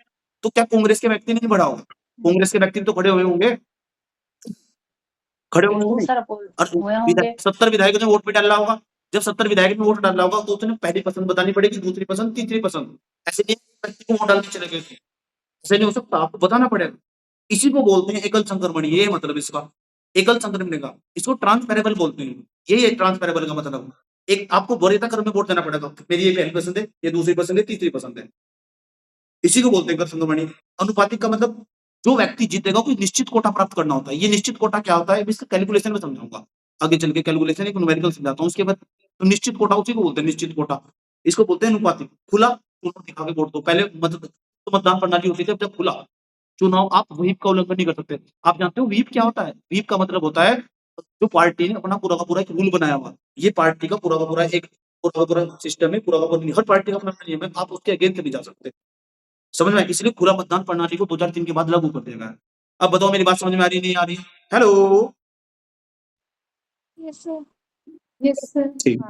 तो क्या कांग्रेस के व्यक्ति ने नहीं भरा होगा? कांग्रेस के व्यक्ति तो खड़े हुए होंगे, खड़े हुए बिल्कुल होंगे। सर, हुए होंगे। 70 विधायकों ने वोट पे डाला होगा। जब 70 विधायक ने वोट डाला होगा, तो उसने पहली पसंद बतानी पड़ेगी, दूसरी पसंद, तीसरी पसंद। ऐसे नहीं व्यक्ति को वोट डाल के चले गए थे, ऐसे नहीं हो सकता, आपको बताना पड़ेगा। इसी को बोलते हैं एकल संक्रमण। ये मतलब इसका एकल संक्रमण का, इसको ट्रांसफरेबल बोलते हैं। यही है ट्रांसफरेबल का मतलब। एक आपको वरीयता क्रम में वोट देना पड़ेगा, मेरी ये पहली पसंद है, ये दूसरी पसंद है, तीसरी पसंद है। इसी को बोलते हैं एकल संक्रमणी। अनुपातिक का मतलब जो व्यक्ति जीतेगा कोई निश्चित कोटा प्राप्त करना होता है। ये निश्चित कोटा क्या होता है, इसका कैलकुलेशन में समझाऊंगा आगे चल के। कैलकुलेशन एक न्यूमेरिकल समझाता हूँ, उसके बाद तो निश्चित कोटा उसी को बोलते हैं, निश्चित कोटा। इसको बोलते हैं अनुपातिक। खुला चुनाव दिखा के वोट दो। पहले मतदान प्रणाली होती थी, जब खुला चुनाव, आप व्हीप का उल्लंघन नहीं कर सकते। आप जानते हो व्हीप क्या होता है? व्हीप का मतलब होता है जो पार्टी ने अपना पूरा का पूरा एक रूल बनाया हुआ, ये पार्टी का पूरा का पूरा एक पूरा का पूरा सिस्टम है, पूरा का पूरा हर पार्टी का अपना नियम है, आप उसके अगेंस्ट नहीं जा सकते। समझ में? इसलिए खुला मतदान प्रणाली को 2003 के बाद लागू कर दिया गया। अब बताओ मेरी बात समझ में आ रही नहीं आ रही? Hello, yes sir. Yes sir. ठीक।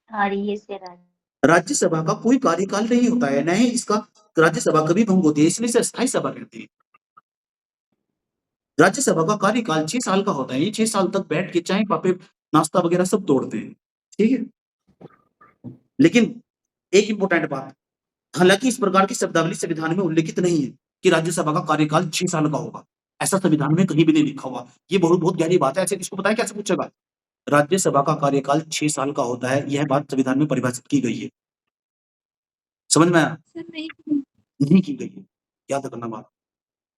आ रही है सर। राज्यसभा का कोई कार्यकाल नहीं होता है, न ही इसका राज्यसभा कभी भंग होती है, इसलिए इसे स्थायी सभा कहते हैं। राज्यसभा का कार्यकाल 6 साल का होता है। ये 6 साल तक बैठ के चाय पापे नाश्ता वगैरह सब तोड़ते हैं, ठीक है? लेकिन एक इंपॉर्टेंट बात, हालांकि इस प्रकार की शब्दावली संविधान में उल्लेखित नहीं है कि राज्यसभा का कार्यकाल 6 साल का होगा। ऐसा संविधान में कहीं भी नहीं लिखा हुआ। ये बहुत बहुत गहरी बात है। ऐसे किसको पता है, कैसे पूछेगा? राज्यसभा का कार्यकाल 6 साल का होता है, यह बात संविधान में परिभाषित की गई है। समझ में आया? सर नहीं नहीं की गई है, याद रखना बात,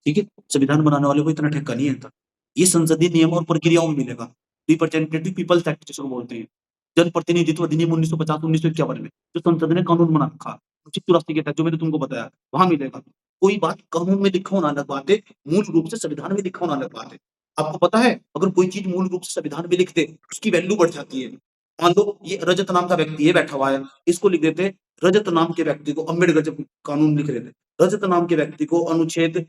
ठीक है? संविधान बनाने वाले को इतना ठेका नहीं है। ये संसदीय नियम और प्रक्रियाओं में मिलेगा। रिप्रेजेंटेटिव पीपल्स एक्ट जिसको बोलते हैं, जन प्रतिनिधित्व अधिनियम 1950-1951 में जो संसद ने कानून बना रखा, 1984 के तहत, जो मैंने तुमको बताया, वहां मिलेगा। कोई बात कानून में लिखा होना अलग बात है, मूल रूप से संविधान में लिखा होना अलग बात है। आपको पता है, अगर कोई चीज मूल रूप से संविधान में लिख दे, उसकी वैल्यू बढ़ जाती है। मान लो ये रजत नाम का व्यक्ति है बैठा हुआ है, इसको लिख देते रजत नाम के व्यक्ति को, अम्बेडकर जब कानून लिख रहे थे, रजत नाम के व्यक्ति को अनुच्छेद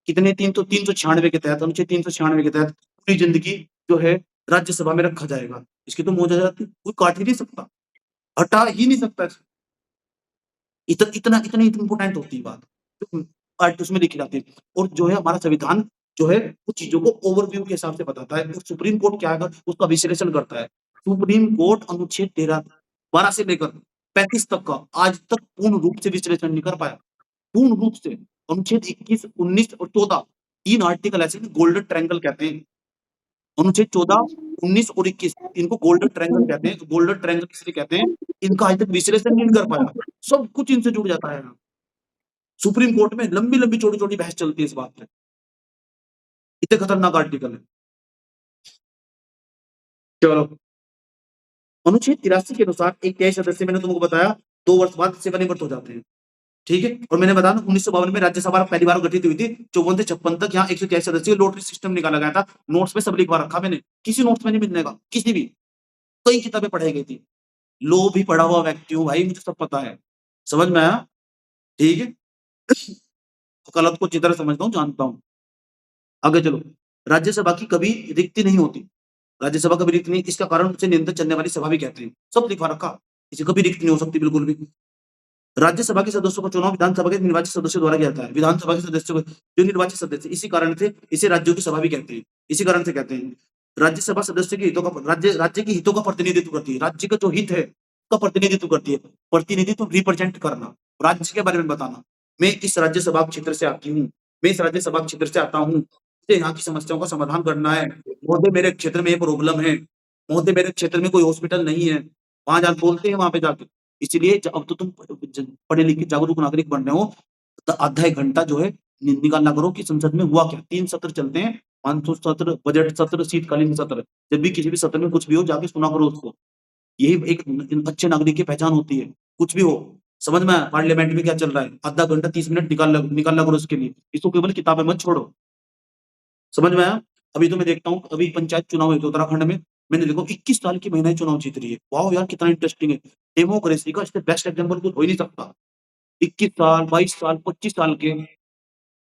कितने 396 के तहत, अनुच्छेद 396 के तहत पूरी जिंदगी जो है राज्यसभा में रखा जाएगा। इसकी तो मौज आ जाती, कोई काट ही नहीं सकता, हटा ही नहीं सकता इसको। इतनी इंपॉर्टेंट होती है बात, तो पार्ट उसमें लिखी जाती है। और जो है हमारा संविधान जो है वो चीजों को ओवरव्यू के हिसाब से बताता है। और सुप्रीम कोर्ट क्या है, उसका विश्लेषण करता है। सुप्रीम कोर्ट अनुच्छेद 12 से लेकर 35 तक का आज तक पूर्ण रूप से विश्लेषण नहीं कर पाया, पूर्ण रूप से। अनुच्छेद 21, 19 और 14 तीन आर्टिकल ऐसे गोल्डन ट्रायंगल कहते हैं। अनुच्छेद 14, 19 और 21 इनको गोल्डन ट्रायंगल कहते हैं। गोल्डन ट्रायंगल इसलिए कहते हैं, इनका आज तक विश्लेषण नहीं कर पाया, सब कुछ इनसे जुड़ जाता है। सुप्रीम कोर्ट में लंबी लंबी छोटी छोटी बहस चलती है इस बात पे, इतने खतरनाक आर्टिकल है। चलो, अनुच्छेद 83 के अनुसार एक तय सदस्य, मैंने तुमको बताया 2 वर्ष बाद सेवानिवृत्त हो जाते हैं, ठीक है? और मैंने बताया 1952 में राज्यसभा पहली बार गठित हुई थी। 54 से 56 तक यहाँ 123 सदस्यों लॉटरी सिस्टम निकाला गया था। नोट्स में सब लिखवा रखा मैंने, किसी नोट्स में नहीं मिलने का, किसी भी। कई किताबें पढ़ाई गई थी, लो भी पढ़ा हुआ व्यक्ति हूँ भाई, मुझे सब पता है। समझ में आया? ठीक है। गलत को अच्छी तरह समझता हूँ, जानता हूँ। आगे चलो, राज्यसभा की कभी रिक्ति नहीं होती, राज्यसभा कभी रिक्त नहीं, इसका कारण उसे निरंतर चलने वाली सभा भी कहते हैं। सब लिखवा रखा, इसे कभी रिक्त नहीं हो सकती बिल्कुल भी। राज्यसभा के सदस्यों का चुनाव विधानसभा के निर्वाचित सदस्यों द्वारा किया जाता है। विधानसभा के सदस्यों को जो निर्वाचित सदस्य, इसी कारण से इसे राज्यों की सभा भी कहते हैं। इसी कारण से कहते हैं राज्यसभा सदस्य के हितों का, राज्य के हितों का प्रतिनिधित्व करती है। राज्य का जो हित है उसका प्रतिनिधित्व करती है। प्रतिनिधित्व रिप्रेजेंट करना, राज्य के बारे में बताना। मैं इस राज्यसभा क्षेत्र से आती हूँ, मैं इस राज्यसभा क्षेत्र से आता हूँ, मुझे यहाँ की समस्याओं का समाधान करना है। महोदय मेरे क्षेत्र में ये प्रॉब्लम है, महोदय मेरे क्षेत्र में कोई हॉस्पिटल नहीं है, वहां जा बोलते हैं वहां पे जाके। इसलिए अब तो तुम पढ़े लिखे जागरूक नागरिक बन रहे हो, तो आधा एक घंटा जो है निकालना करो कि संसद में हुआ क्या। 3 सत्र चलते हैं, मानसून सत्र, बजट सत्र, शीतकालीन सत्र। जब भी किसी भी सत्र में कुछ भी हो, जाके सुना करो उसको। यही एक अच्छे नागरिक की पहचान होती है। कुछ भी हो, समझ में आया पार्लियामेंट में क्या चल रहा है, आधा घंटा 30 मिनट निकालना करो उसके लिए। इसको केवल किताबें मत छोड़ो। समझ में आया? अभी तो मैं देखता हूँ, अभी पंचायत चुनाव हुए थे उत्तराखंड में, मैंने देखो 21 साल की महिलाएं चुनाव जीत रही है। वाह यार, कितना इंटरेस्टिंग है। डेमोक्रेसी का इससे बेस्ट एग्जाम्पल कुछ हो ही नहीं सकता। 21 साल, 22 साल, 25 साल के।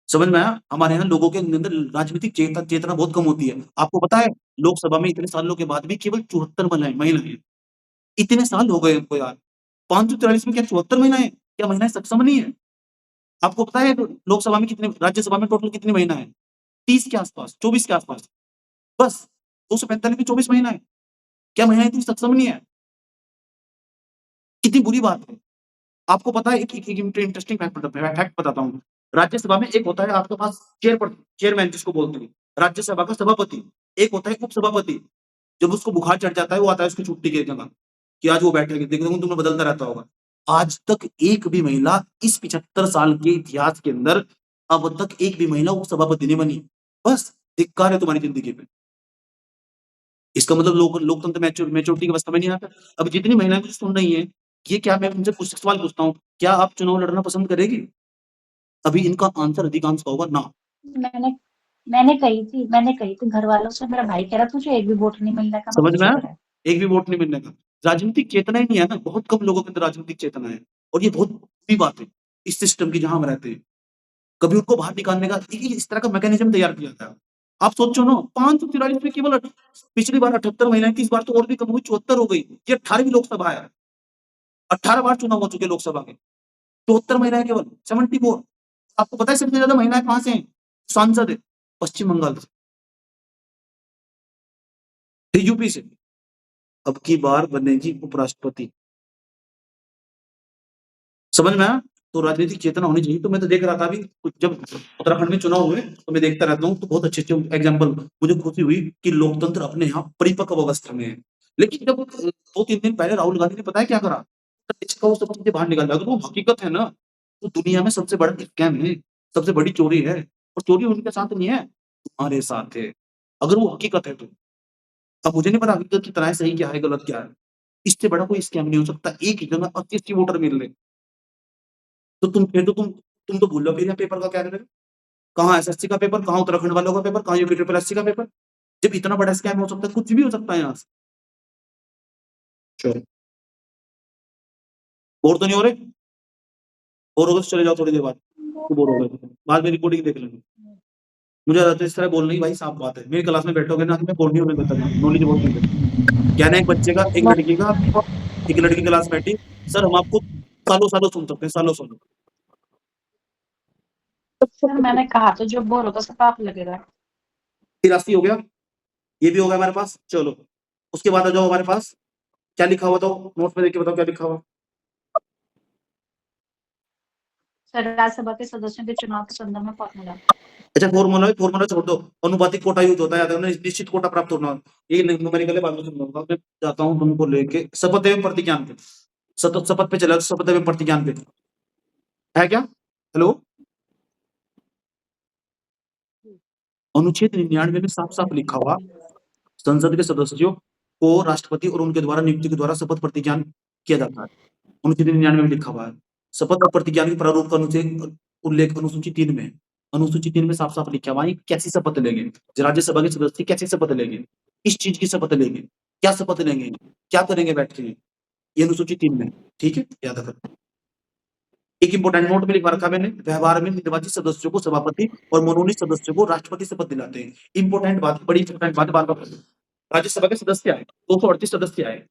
समझ में आया? हमारे यहाँ लोगों के अंदर राजनीतिक चेतना बहुत कम होती है। आपको पता है, लोकसभा में इतने सालों के बाद भी केवल 74 महिलाएं। इतने साल हो गए हमको यार, 543 में क्या 74 महिलाएं? क्या महिलाएं सक्षम नहीं है? आपको पता है लोकसभा में कितने, राज्यसभा में टोटल कितनी महिलाएं? 30 के आसपास, 24 के आसपास, बस। 245 में 24 महिलाएं। क्या महिलाएं इतनी सक्षम नहीं है? कितनी बुरी बात है। आपको पता है, एक इंटरेस्टिंग फैक्ट बताता हूँ। राज्यसभा में एक होता है आपके पास चेयरमैन जिसको बोलते हैं, राज्यसभा का सभापति। एक होता है उपसभापति, जब उसको बुखार चढ़ जाता है वो आता है उसकी छुट्टी की जगह, कि आज वो बैठेंगे। देखते हो तुम्हें बदलता रहता होगा। आज तक एक भी महिला, इस 75 साल के इतिहास के अंदर अब तक एक भी महिला उपसभापति नहीं बनी। बस धिक्कार है तुम्हारी जिंदगी पे। इसका मतलब लोकतंत्र मैच्योरिटी की अवस्था में नहीं आता। अब जितनी महिलाएं मुझे सुन रही हैं, ये क्या, मैं उनसे कुछ सवाल पूछता हूँ, क्या आप चुनाव लड़ना पसंद करेगी? अभी इनका आंसर अधिकांश का होगा ना। मैंने कही थी घर वालों से। मेरा भाई कह रहा तुझे एक भी वोट नहीं मिलने का। समझ में आया? एक भी वोट नहीं मिलने का। राजनीतिक चेतना ही नहीं है ना, बहुत कम लोगों के अंदर राजनीतिक चेतना है। और ये बहुत बुरी बात है इस सिस्टम की जहां हम रहते हैं। कभी उनको बाहर निकालने का इस तरह का मैकेनिज्म तैयार किया गया। आप सोचो ना, 543 में केवल पिछली बार 78 महिलाएं थी, इस बार तो और भी कम हुई, 74 हो गई। ये 18वीं लोकसभा है, 18 बार चुनाव हो चुके लोकसभा के, 74 महिलाएं केवल, 74। आपको पता है सबसे ज्यादा महिलाएं कहां से हैं? सांसद है पश्चिम बंगाल से, यूपी से। अब की बार बनेगी उपराष्ट्रपति। समझ में आया? तो राजनीतिक चेतना होनी चाहिए। तो मैं तो देख रहा था अभी जब उत्तराखंड में चुनाव हुए तो मैं देखता रहता हूँ, तो बहुत अच्छे एग्जाम्पल मुझे खुशी हुई कि लोकतंत्र अपने यहाँ परिपक्व अवस्था में है। लेकिन जब 2-3 दिन पहले राहुल गांधी ने पता है क्या करा? इसका वो सब चीजें बाहर निकाल दिया। अगर वो हकीकत है ना, तो दुनिया में सबसे बड़ा स्कैम है, सबसे बड़ी चोरी है, और चोरी उनके साथ नहीं है, तुम्हारे साथ है, अगर वो हकीकत है तो। अब मुझे नहीं पता हकीकत कितना है, सही क्या है, गलत क्या है। इससे बड़ा कोई स्कैम नहीं हो सकता। एक ही जगह 80-80 वोटर मिल रहे, तो तुम तो भूल लो फिर यहाँ पेपर का क्या करेगा? कहाँ एसएससी का पेपर, कहाँ उत्तराखंड वालों का पेपर, कहाँ यूपी ट्रिपल एससी का पेपर? जब इतना बड़ा स्कैम हो सकता है, कुछ भी हो सकता है यहाँ से। चलो, बोर तो नहीं हो रहे? बोर हो गए तो चले जाओ थोड़ी देर बाद, तो बोर हो गए तो बाद में रिकॉर्डिंग देख लेंगे। मुझे तो इस तरह बोलने की भाई साफ बात है। मेरी क्लास में बैठोगे ना, मैं बोर नहीं होने देता, नॉलेज बहुत मिल जाती। क्या ना, एक बच्चे का, एक लड़की का, एक लड़की क्लास बैठी, सर हम आपको सालों सालों सुन सकते हैं, सालों सालों। सर मैंने कहा तो जो बोर होगा सब आप लगेगा। 83 हो गया, ये भी हो गया हमारे पास। चलो उसके बाद आ जाओ हमारे पास, क्या लिखा हुआ था नोट में, देख के बताओ क्या लिखा हुआ। सर राज्यसभा के सदस्यों के चुनाव के संदर्भ में फॉर्मूला। अच्छा, फॉर्मूला छोड़ दो, अनुपातिक कोटा यूज होता है, याद रखना, निश्चित कोटा प्राप्त होना, ये न्यूमेरिकल है, बाद में समझाऊंगा। मैं जाता हूँ तुमको लेके शपथ एवं प्रतिज्ञान पे, शपथ पे चला, शपथ एवं प्रतिज्ञान पे है क्या? हेलो, अनुच्छेद 99 में साफ साफ लिखा हुआ, संसद के सदस्यों को राष्ट्रपति और उनके द्वारा नियुक्ति के द्वारा शपथ प्रतिज्ञान किया जाता है। अनुच्छेद 99 में लिखा हुआ है। शपथ और प्रतिज्ञान के प्रारूप का अनुच्छेद उल्लेख अनुसूची 3 में है। अनुसूची 3 में साफ साफ लिखा हुआ है कैसी शपथ लेंगे, राज्यसभा के सदस्य कैसे शपथ लेंगे, किस चीज की शपथ लेंगे, क्या शपथ लेंगे, क्या करेंगे बैठ के, ये अनुसूची 3 में। ठीक है, याद रखना। एक इंपोर्टेंट नोट में लिखवा रखा मैंने, व्यवहार में निर्वाचित सदस्यों को सभापति और मनोनीत सदस्यों को राष्ट्रपति शपथ दिलाते हैं। इंपोर्टेंट बात, बड़ी इंपोर्टेंट बात, बार बार। राज्यसभा के सदस्य आए, 238 सदस्य आए,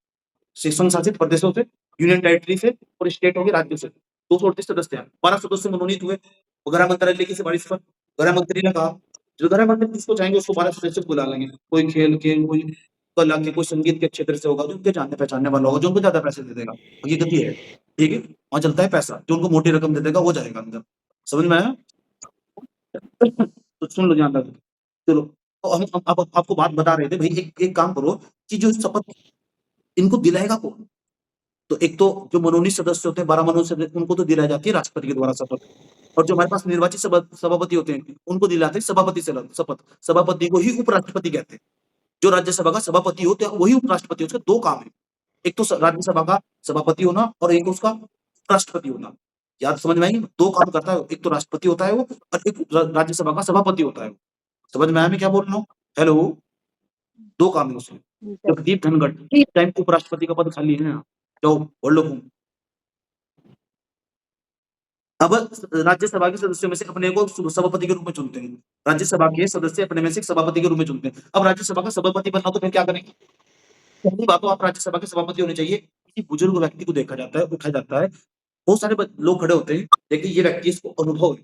संघ शासित प्रदेशों से, यूनियन टेरिटरी से, और स्टेट होंगे राज्यों से। 238 सदस्य आए, 12 सदस्य मनोनीत हुए। गृह मंत्रालय की सिफारिश पर गृह मंत्री ने कहा, जो गृह मंत्री जिसको चाहेंगे उसको 12 सदस्य बुला लेंगे। कोई खेल के, कोई कला के, कोई संगीत के क्षेत्र से होगा, जो उनके जानने पहचानने वाला होगा, जो उनको ज्यादा पैसे दे देगा। हकीकत ये है, ठीक है, वहां चलता है पैसा, जो उनको मोटी रकम दे देगा वो जाएगा अंदर। समझ में आया? तो सुन लो ध्यान रखो। चलो, तो हम आपको बात बता रहे थे भाई, एक काम करो कि जो शपथ इनको दिलाएगा कौन? तो एक तो जो मनोनीत सदस्य होते हैं, 12 मनोनीत सदस्य, उनको तो दिलाई जाती है राष्ट्रपति के द्वारा शपथ। और जो हमारे पास निर्वाचित सभापति होते हैं, उनको दिलाते हैं सभापति से शपथ। सभापति को ही उपराष्ट्रपति कहते हैं। जो राज्यसभा का सभापति होते हैं वही उपराष्ट्रपति। उसके 2 काम है, एक तो राज्यसभा का सभापति होना और एक उसका उपराष्ट्रपति होना। याद समझ में आई? 2 काम करता है, एक तो राष्ट्रपति होता है वो, और एक राज्यसभा का सभापति होता है। समझ में आया मैं क्या बोल रहा हूँ? हेलो, 2 काम है उसमें। जगदीप धनखड़ इस टाइम उपराष्ट्रपति का पद खाली है, जाओ पढ़ लो। अब राज्यसभा के सदस्यों में से अपने को सभापति के रूप में चुनते हैं। राज्यसभा के सदस्य अपने में से सभापति के रूप में चुनते हैं। अब राज्यसभा का सभापति बनना तो फिर क्या करेंगे? पहली बात तो आप राज्यसभा के सभापति होने चाहिए। किसी बुजुर्ग व्यक्ति को देखा जाता है, उठाया जाता है, बहुत सारे लोग खड़े होते हैं, देखिए ये व्यक्ति, इसको अनुभव है,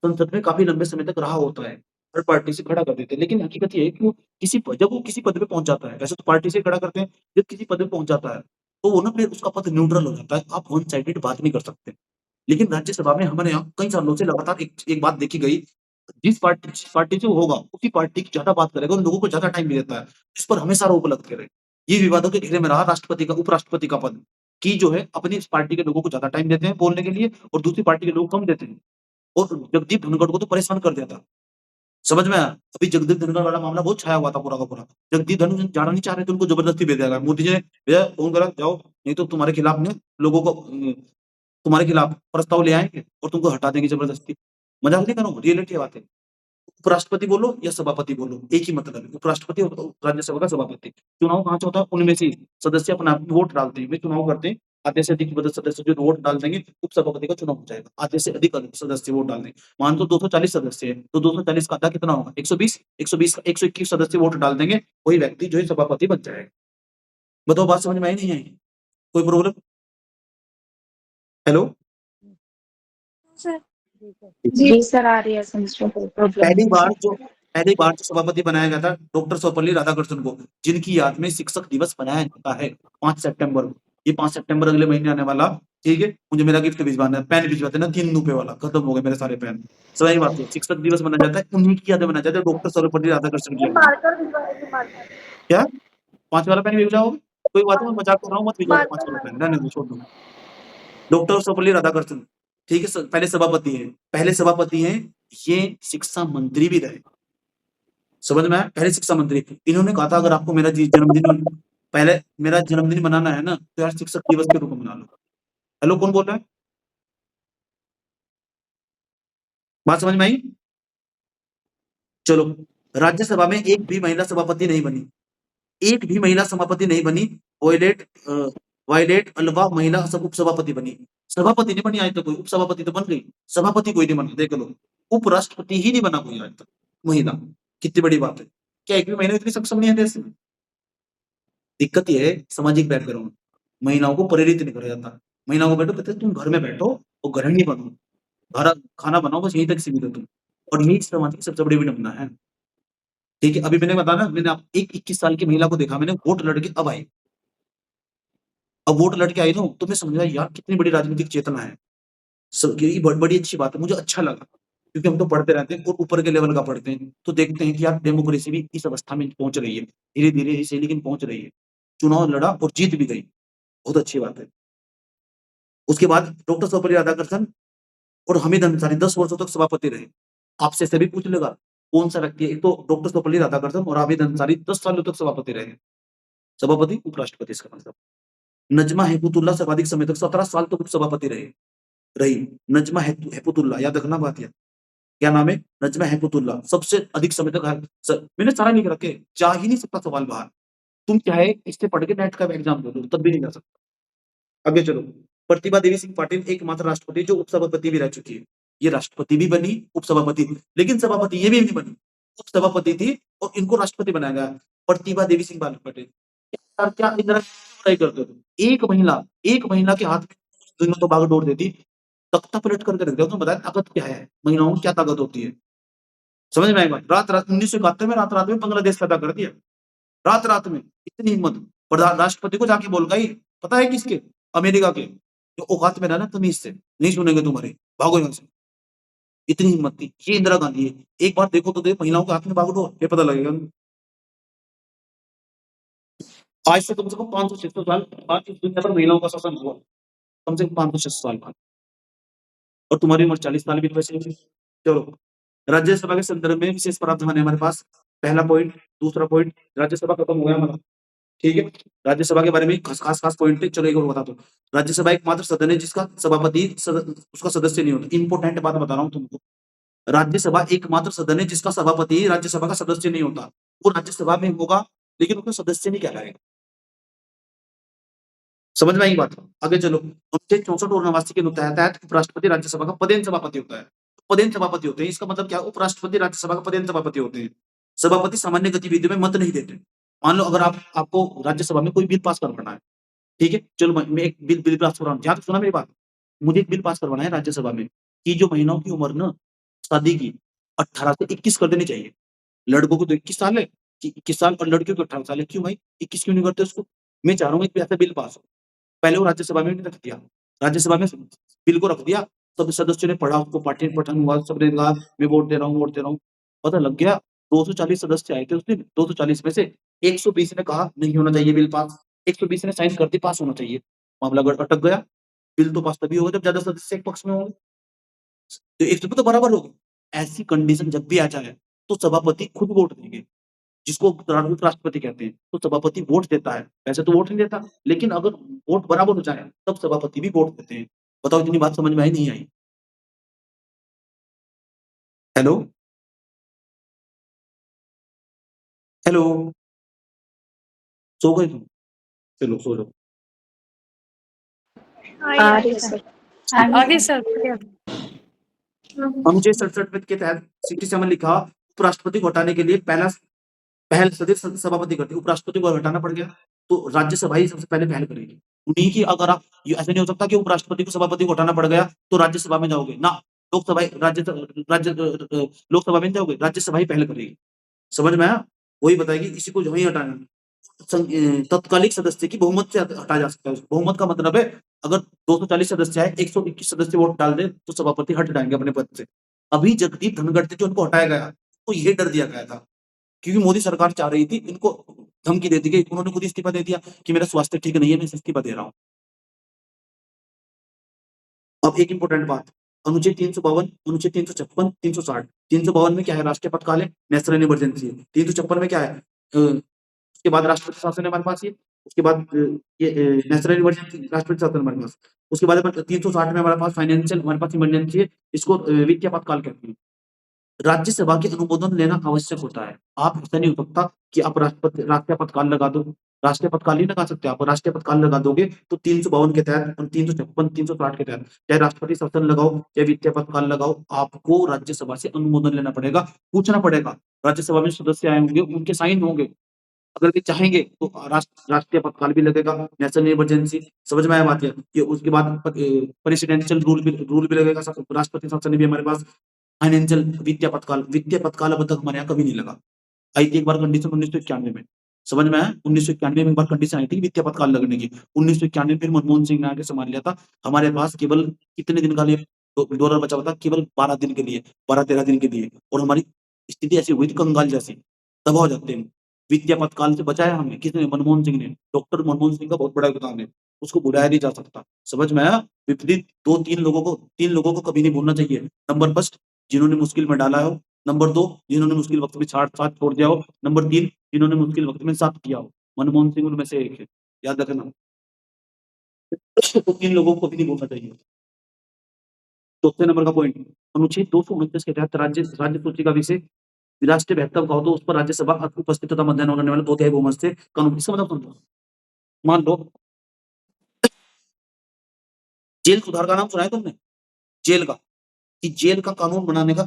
संसद में काफी लंबे समय तक रहा होता है, हर पार्टी से खड़ा कर देते हैं। लेकिन हकीकत ये है कि जब वो किसी पद पे पहुंच जाता है, वैसे तो पार्टी से खड़ा करते हैं, जब किसी पद पे पहुंच जाता है तो वो ना फिर उसका पद न्यूट्रल हो जाता है। आप वन साइडेड बात नहीं कर सकते। लेकिन राज्यसभा में हमारे यहाँ कई सालों से लगातार एक बात देखी गई, जिस पार्टी से वो होगा उसी पार्टी की ज्यादा बात करेगा, उन लोगों को ज्यादा टाइम भी देता है, इस पर हमेशा रोक लगते रहे। ये विवादों के घेरे में रहा राष्ट्रपति का, उपराष्ट्रपति का पद, कि जो है अपनी इस पार्टी के लोगों को ज्यादा टाइम देते हैं बोलने के लिए और दूसरी पार्टी के लोग कम देते हैं। और जगदीप धनखड़ को तो परेशान कर दिया था। समझ में आया? अभी जगदीप धनखड़ वाला मामला बहुत छाया हुआ था पूरा का पूरा। जगदीप धनखड़ जाना नहीं चाह रहे थे, उनको जबरदस्ती भेज दिया गया। मोदी जी ने भैया फोन करा, जाओ, नहीं तो तुम्हारे खिलाफ ने लोगों को, तुम्हारे खिलाफ प्रस्ताव ले आएंगे और तुमको हटा देंगे जबरदस्ती। मजाक नहीं कर रहा हूँ, रियलिटी बात है। उपराष्ट्रपति बोलो या सभापति बोलो, एक ही मतलब है, उपराष्ट्रपति और राज्यसभा का सभापति। चुनाव कहाँ से होता है? उनमें से सदस्य अपना वोट डालते हैं, वे चुनाव करते हैं। आधे से अधिक सदस्य जो वोट डाल देंगे, उपसभापति का चुनाव हो जाएगा। आधे से अधिक सदस्य वोट डाल देंगे, मान लो 240 सदस्य है, तो 240 का आधा कितना होगा? 120, 121 सदस्य वोट डाल देंगे, वही व्यक्ति जो है सभापति बन जाएगा। बताओ, बात समझ में आई नहीं आई? कोई प्रॉब्लम? हेलो, जी सर, आ रही है समझ में, कोई प्रॉब्लम पहली नहीं। बार जो सभापति बनाया गया था डॉक्टर सर्वपल्ली राधाकृष्णन को, जिनकी याद में शिक्षक दिवस मनाया जाता है 5 सितंबर को। ये 5 सितंबर अगले महीने आने वाला, ठीक है, मुझे मेरा गिफ्ट भिजवाना है, पेन भिजवा देना 3 रुपए वाला, खत्म हो गए मेरे सारे पेन। सही बात है, शिक्षक दिवस मनाया जाता है, उन्हीं की याद में मनाया जाता है, डॉक्टर सर्वपल्ली राधाकृष्णन की याद में। क्या 5 वाला पेन भिजवाओगे? कोई बात नहीं, मैं मजाक कर रहा हूँ, मत भिजवाओ 5 वाला पेन, रहने दो, छोड़ दो। डॉक्टर सर्वपल्ली राधाकृष्णन, ठीक है, पहले सभापति हैं, ये शिक्षा मंत्री भी रहे, समझ में आया? पहले शिक्षा मंत्री। इन्होंने कहा था अगर आपको मेरा जन्मदिन मनाना है ना, तो यार शिक्षक दिवस के रूप में मना लो। हेलो, कौन बोल रहा है? बात समझ में आई? चलो, राज्यसभा में एक भी महिला सभापति नहीं बनी, वायलेट अलवा महिला सब उपसभापति बनी, सभापति नहीं बनी आज तक कोई, उपसभापति तो बन गई, सभापति कोई नहीं बना, देख लो, उपराष्ट्रपति ही नहीं बना कोई आज तक महिला। कितनी बड़ी बात है, क्या एक भी महिला इतनी सक्षम नहीं है देश में? दिक्कत यह है सामाजिक बैकग्राउंड, महिलाओं को प्रेरित नहीं करा जाता, महिलाओं को बैठो कहते तुम घर में बैठो और गृहिणी बनो, खाना बनाओ, बस यहीं तक सीमित हो तुम, और यही समाज की सबसे बड़ी विडंबना है। ठीक है, अभी मैंने बताया ना, मैंने एक 21 साल की महिला को देखा, मैंने वोट लड़के अब आई, अब वोट लड़के आई ना, तो मैं समझा यार कितनी बड़ी राजनीतिक चेतना है, ये बड़ी अच्छी बात है, मुझे अच्छा लगा, क्योंकि हम तो पढ़ते रहते हैं और ऊपर के लेवल का पढ़ते हैं, तो देखते हैं कि यार डेमोक्रेसी भी इस अवस्था में पहुंच रही है, धीरे धीरे इसे, लेकिन पहुंच रही है, चुनाव लड़ा और जीत भी गई, बहुत अच्छी बात है। उसके बाद डॉक्टर सर्वपल्ली राधाकृष्णन और हामिद अंसारी 10 वर्षों तक सभापति रहे। आपसे सभी पूछ लेगा कौन सा व्यक्ति है, एक तो डॉक्टर सर्वपल्ली राधाकृष्णन और हामिद अंसारी 10 सालों तक सभापति रहे, सभापति उपराष्ट्रपति इसका मतलब। नजमा हेपतुल्ला सर्वाधिक समय तक 17 साल तक उपसभापति रही, नजमा हेपतुल्ला, याद रखना बात है, क्या नाम है? नजमा हेपतुल्ला, सबसे अधिक समय तक। मैंने सारा लिख रखे, जा ही नहीं सकता सवाल बाहर, तुम चाहे इससे पढ़ के नेट का एग्जाम दे दो तब भी नहीं कर सकता। आगे चलो, प्रतिभा देवी सिंह पाटिल एकमात्र राष्ट्रपति जो उपसभापति भी रह चुकी है, ये राष्ट्रपति भी बनी, उपसभापति, लेकिन सभापति ये भी नहीं बनी, उपसभापति थी और इनको राष्ट्रपति बनाया गया, प्रतिभा देवी सिंह पाटिल। क्या इतना करते हो? एक महिला के हाथ में तो बागडोर देती, तख्ता पलट करके रख दिया, तुम बताया ताकत क्या है, महिलाओं में क्या ताकत होती है, समझ में आएगा? रात 1971 में रात में बांग्लादेश पैदा कर दिया, रात में, इतनी हिम्मत। राष्ट्रपति को जाके बोल गई, पता है किसके? अमेरिका के, जो औकात में रहना तमीज से, नहीं सुनेंगे तुम्हारे, भागो यहाँ से, इतनी हिम्मत थी। ये इंदिरा गांधी है, एक बार देखो तो महिलाओं के हाथ में बागडोर, ये पता लगेगा। आज से कम 500-600 साल बाद इस दुनिया पर महिलाओं का शासन हुआ, कम से कम 500-600 साल बाद, और तुम्हारी उम्र 40 साल भी वैसे ही। चलो, राज्यसभा के संदर्भ में विशेष प्रावधान है हमारे पास, पहला पॉइंट। दूसरा पॉइंट, राज्यसभा खत्म हो गया हमारा, ठीक है, राज्यसभा के बारे में खास पॉइंट है। चलो एक और बता दो, राज्यसभा एकमात्र सदन है जिसका सभापति उसका सदस्य नहीं होता। इंपोर्टेंट बात बता रहा हूँ तुमको, राज्यसभा एकमात्र सदन है जिसका सभापति राज्यसभा का सदस्य नहीं होता, वो राज्यसभा में होगा लेकिन उसका सदस्य नहीं कहलाएगा, समझ में आई बात? आगे चलो, 64 और 89 के तहत उपराष्ट्रपति राज्यसभा का पदेन सभापति होता है, पदेन सभापति होते हैं, इसका मतलब क्या? उपराष्ट्रपति राज्यसभा का पदेन सभापति होते हैं। सभापति सामान्य गतिविधियों में मत नहीं देते। मान लो अगर आपको राज्यसभा में कोई बिल पास करवाना है, ठीक है, चलो मैं एक बिल पास करवाना, ध्यान से सुना मेरी बात, मुझे एक बिल पास करवाना है राज्यसभा में कि जो महिलाओं की उम्र ना शादी की 18 से 21 कर देनी चाहिए। लड़कों को तो 21 साल है कि 21 साल, और लड़कियों को 18 साल है, क्यों भाई 21 क्यों नहीं करते उसको? मैं चाह रहा हूँ एक ऐसा बिल पास हो, पहले वो राज्यसभा में रख दिया, राज्यसभा में बिल को रख दिया, सब सदस्यों ने पढ़ा, उसको पठन हुआ, सबने कहा मैं वोट दे रहा हूँ, पता लग गया 240 सदस्य आए थे उस दिन, 240 में से 120 ने कहा नहीं होना चाहिए बिल पास, 120 ने साइन कर दी पास होना चाहिए, मामला अटक गया। बिल तो पास तभी होगा जब ज्यादा सदस्य एक पक्ष में होंगे, तो 100 तो बराबर होगा। ऐसी कंडीशन जब भी आ जाए तो सभापति खुद वोट देंगे, जिसको उपराष्ट्रपति कहते हैं, तो सभापति वोट देता है, वैसे तो वोट नहीं देता, लेकिन अगर वोट बराबर हो जाए तब सभापति भी वोट देते हैं। बताओ इतनी बात समझ में आई नहीं आई? हेलो हेलो, सो गए तुम? चलो सो जाओ। आगे सर। अनुच्छेद 67 के तहत 67 लिखा, उपराष्ट्रपति को हटाने के लिए पहल सदस्य सभापति करते, उपराष्ट्रपति को हटाना पड़ गया तो राज्यसभा ही सबसे पहले पहल करेगी। उन्हीं की, अगर आप ऐसे नहीं हो सकता कि उपराष्ट्रपति को सभापति को हटाना पड़ गया तो राज्यसभा में जाओगे ना, लोकसभा में जाओगे, राज्यसभा ही पहल करेगी, समझ में आया? वही बताएगी इसी को जो ही हटाना, तत्कालिक सदस्य की बहुमत से हटाया जा सकता है। बहुमत का मतलब है अगर 240 सदस्य है, 121 सदस्य वोट डाल दे तो सभापति हट जाएंगे अपने पद से। अभी जगदीप धनखड़ थे जो उनको हटाया गया, तो ये डर दिया गया था क्योंकि मोदी सरकार चाह रही थी, इनको धमकी दे दी गई, उन्होंने खुद इस्तीफा दे दिया कि मेरा स्वास्थ्य ठीक नहीं है, मैं इस्तीफा दे रहा हूं। अब एक इंपॉर्टेंट बात, अनुच्छेद 352, अनुच्छेद 356, 360। 352 में क्या है? राष्ट्रीय पतकाल है, नेशनल इमरजेंसी है। 356 में क्या है? उसके बाद राष्ट्रपति शासन है हमारे पास ये, उसके बाद ये नेशनल इमरजेंसी, राष्ट्रपति शासन हमारे पास। उसके बाद 360 में हमारे पास फाइनेंशियल, हमारे पास इमरजेंसी है, इसको वित्तीय आपातकाल कहते हैं। राज्यसभा के अनुमोदन लेना आवश्यक होता है। आप ऐसा नहीं हो सकता कि आप राष्ट्रीय आपातकाल लगा दो, राष्ट्रीय आपातकाल नहीं लगा सकते आप। राष्ट्रीय आपातकाल लगा दोगे तो 352 के तहत, 356, 360 के तहत, चाहे राष्ट्रपति शासन लगाओ चाहे वित्तीय आपातकाल लगाओ, आपको राज्यसभा से अनुमोदन लेना पड़ेगा, पूछना पड़ेगा। राज्यसभा में सदस्य आए होंगे, उनके साइन होंगे, अगर वे चाहेंगे तो राष्ट्रीय आपातकाल भी लगेगा, नेशनल इमरजेंसी। समझ में आया बात? ये उसके बाद प्रेसिडेंशियल रूल भी लगेगा, राष्ट्रपति शासन भी हमारे पास। फाइनेंशियल, वित्तीय आपातकाल अब तक हमारे यहाँ कभी नहीं लगा। आई थी एक बार कंडीशन 1991 में, समझ में आया? 1991 में एक बार कंडीशन आई थी वित्तीय आपातकाल लगने की। 1991 में फिर मनमोहन सिंह ने आके संभाल लिया था। हमारे पास केवल कितने दिन का लिए डॉलर बचा हुआ था? केवल 12 दिन के लिए, 12-13 दिन के लिए, और हमारी स्थिति ऐसी हुई थी कंगाल जैसी, तबाह हो जाते हैं। वित्तीय आपातकाल से बचाया हमें किसने? मनमोहन सिंह ने। डॉक्टर मनमोहन सिंह का बहुत बड़ा योगदान है, उसको भुलाया नहीं जा सकता। समझ में आया? विपरीत 2-3 लोगों को कभी नहीं भूलना चाहिए। नंबर फर्स्ट, जिन्होंने मुश्किल में डाला हो। नंबर 2, जिन्होंने मुश्किल वक्त में साथ छोड़ दिया हो। नंबर 3, जिन्होंने मुश्किल वक्त में साथ किया हो। मनमोहन सिंह उनमें से एक है, याद रखना। तो 3 लोगों को कभी नहीं भूलना चाहिए। चौथे नंबर का पॉइंट, अनुच्छेद 229 के तहत राज्य सूची का विषय राष्ट्रीय महत्व का हो तो उस पर राज्यसभा उपस्थित तथा मतदान करने वाले 2/3 बहुमत से कानून। इसका मतलब समझो, मान लो जेल सुधार का नाम सुना है तुमने? जेल का, कि जेल का कानून बनाने का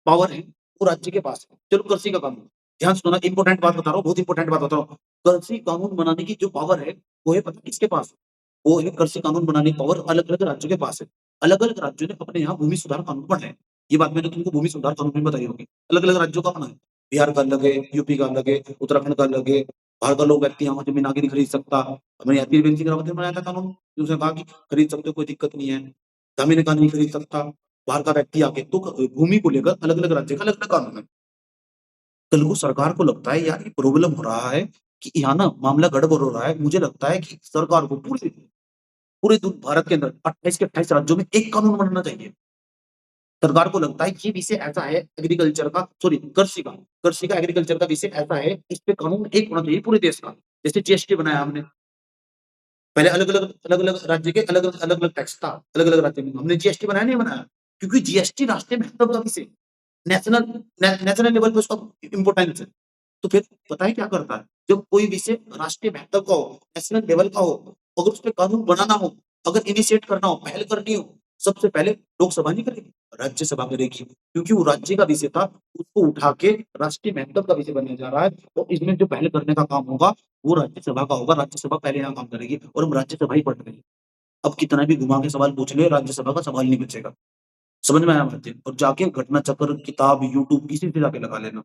पावर है वो राज्य के पास है। चलो कृषि का कानून, ध्यान सुनना, इंपॉर्टेंट बात बता रहा हूँ, बहुत इंपॉर्टेंट बात बता रहा हूँ। कृषि कानून बनाने की जो पावर है वो है, पता किसके पास? वो है कृषि कानून बनाने की पावर अलग अलग राज्यों के पास है। अलग अलग राज्यों ने अपने यहाँ भूमि सुधार कानून बनाए हैं। ये बात मैंने तुमको भूमि सुधार कानून में बताई होगी। अलग अलग राज्यों का अपना है, बिहार का अलग है, यूपी का अलग है, उत्तराखंड का अलग है। बाहर का लोग व्यक्ति यहाँ जमीन आगे नहीं खरीद सकता। हमारे यहाँ त्रिवेंद्र सिंह रावत ने बनाया था कानून, उसने कहा कि खरीद सकते हो, कोई दिक्कत नहीं है। धामी ने कहा नहीं खरीद सकता बाहर का व्यक्ति आके। तो भूमि को लेकर अलग अलग राज्य का अलग अलग कानून है। कल को सरकार को लगता है यार ये प्रॉब्लम हो रहा है कि यहाँ ना मामला गड़बड़ हो रहा है, मुझे लगता है कि सरकार को पूरे भारत के अंदर 28 के 28 राज्यों में एक कानून बनाना चाहिए। सरकार को लगता है ये विषय ऐसा है एग्रीकल्चर का, सॉरी कृषि का एग्रीकल्चर का विषय ऐसा है, इस पे कानून एक होना चाहिए पूरे देश का। जैसे जीएसटी बनाया हमने, पहले अलग अलग राज्य के अलग अलग टैक्स था, अलग अलग राज्य में हमने जीएसटी बनाया, नहीं बनाया? क्योंकि जीएसटी राष्ट्रीय महत्व का विषय, नेशनल लेवल पे उसका इंपॉर्टेंस है। तो फिर पता है क्या करता है, जब कोई विषय राष्ट्रीय महत्व का हो, नेशनल लेवल का हो, अगर उस पर कानून बनाना हो, अगर इनिशिएट करना हो, पहल करनी हो, सबसे पहले लोकसभा नहीं करेगी, राज्यसभा करेगी। क्योंकि वो राज्य का विषय था, उसको उठा के राष्ट्रीय महत्व का विषय बनने जा रहा है, तो इसमें जो पहले करने का काम होगा वो राज्यसभा का होगा। राज्यसभा पहले यहाँ काम करेगी और हम राज्यसभा ही पढ़ रहे हैं। अब कितना भी घुमा के सवाल पूछ ले, राज्यसभा का सवाल नहीं बचेगा। समझ में आया बात? और जाके घटना चक्र, किताब, यूट्यूब किसी से जाके लगा लेना।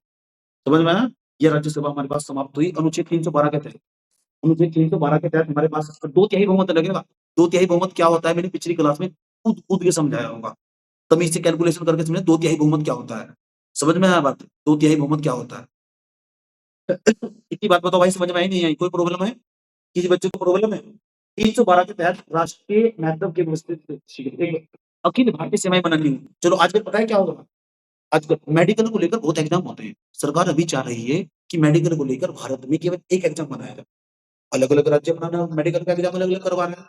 समझ में आया? ये राज्यसभा हमारे पास समाप्त हुई अनुच्छेद 312 के तहत। अनुच्छेद 312 के तहत हमारे पास 2/3 बहुमत लगेगा। 2/3 बहुमत क्या होता है, मैंने पिछली क्लास में कूद के समझाया होगा, तमीज से कैलकुलेशन करके समझे 2/3 बहुमत क्या होता है। समझ में आया बात? 2/3 बहुमत क्या होता है? इतनी बात बताओ भाई, समझ में आई नहीं आई? कोई प्रॉब्लम है? किसी बच्चे को प्रॉब्लम है? 312 के तहत राष्ट्रीय महत्व के अखिल भारतीय सेवाएं बनानी है। चलो आजकल पता है क्या होगा, आजकल मेडिकल को लेकर बहुत एग्जाम होते हैं। सरकार अभी चाह रही है कि मेडिकल को लेकर भारत में केवल एक एग्जाम बनाया जाए। अलग अलग राज्य अपना मेडिकल का एग्जाम अलग अलग करवा रहे हैं।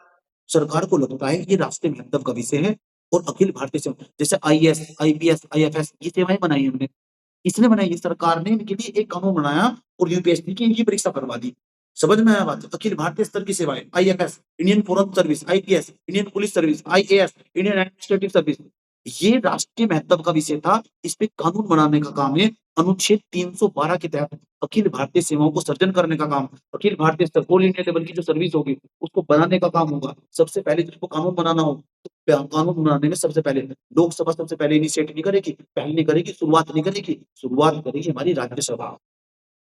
सरकार को लगता है ये राष्ट्रीय महत्व का विषय है और अखिल भारतीय सेवा, जैसे आईएएस, आईपीएस, आईएफएस, ये सेवाएं बनाई हमने। किसने बनाई? सरकार ने इनके लिए एक कानून बनाया और यूपीएससी की इनकी परीक्षा करवा दी। समझ में आया बात? अखिल भारतीय स्तर की सेवाएं, IFS, Indian foreign service, IPS, Indian police service, IAS, Indian administrative service, ये राष्ट्रीय महत्व का विषय था। इस पे कानून बनाने का काम है। अनुच्छेद 312 के तहत अखिल भारतीय सेवाओं को सर्जन करने का काम, अखिल भारतीय स्तर, ऑल इंडिया लेवल की जो सर्विस होगी उसको बनाने का काम होगा। सबसे पहले जिसको कानून बनाना हो, तो कानून बनाने में सबसे पहले लोकसभा सबसे पहले इनिशिएट नहीं करेगी, पहल नहीं करेगी, शुरुआत नहीं करेगी, शुरुआत करेगी हमारी राज्यसभा।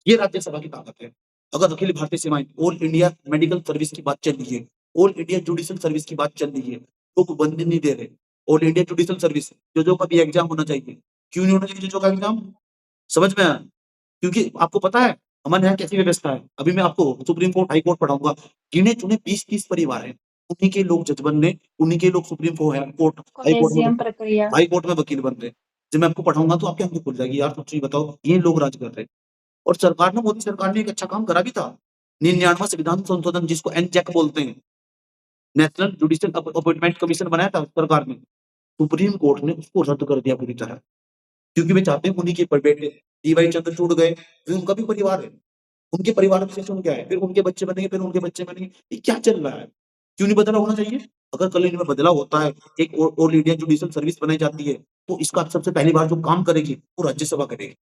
ये राज्यसभा की ताकत है। अगर अखिल भारतीय सेवाएं, ऑल इंडिया मेडिकल सर्विस की बात चल रही है, ऑल इंडिया जुडिशियल सर्विस की बात चल रही है, लोग बनने नहीं दे रहे। ऑल इंडिया जुडिशियल सर्विस जो का भी एग्जाम होना चाहिए, क्यों नहीं होना चाहिए जो का एग्जाम? समझ में आया? क्योंकि आपको पता है हमारे यहाँ कैसी व्यवस्था है। अभी मैं आपको सुप्रीम कोर्ट, हाई कोर्ट पढ़ाऊंगा। गिने चुने 20-30 परिवार हैं, उन्हीं के लोग जज बन रहे, उन्हीं के लोग supreme court, high court collegium प्रक्रिया। हाई कोर्ट में वकील बन रहे। जब मैं आपको पढ़ाऊंगा तो आपके आंखें खुल जाएगी, यार सच्ची बताओ ये लोग राज कर रहे। और सरकार ने, मोदी सरकार ने एक अच्छा काम करा भी था, 99वां संविधान संशोधन जिसको एनजैक बोलते हैं, नेशनल जुडिशियल अपॉइंटमेंट कमीशन बनाया था सरकार ने, सुप्रीम कोर्ट ने उसको रद्द कर दिया पूरी तरह, क्योंकि वे चाहते हैं उन्हीं के बेटे डीवाई चंद्रचूड़ गए, फिर उनका भी परिवार है, उनके परिवार में से क्या है, फिर उनके बच्चे बनेंगे, फिर उनके बच्चे बनेंगे। ये क्या चल रहा है? क्यों नहीं बदलाव होना चाहिए? अगर कल इनमें बदलाव होता है, एक ऑल इंडिया जुडिशियल सर्विस बनाई जाती है, तो इसका सबसे पहली बार जो काम करेगी वो राज्यसभा करेगी।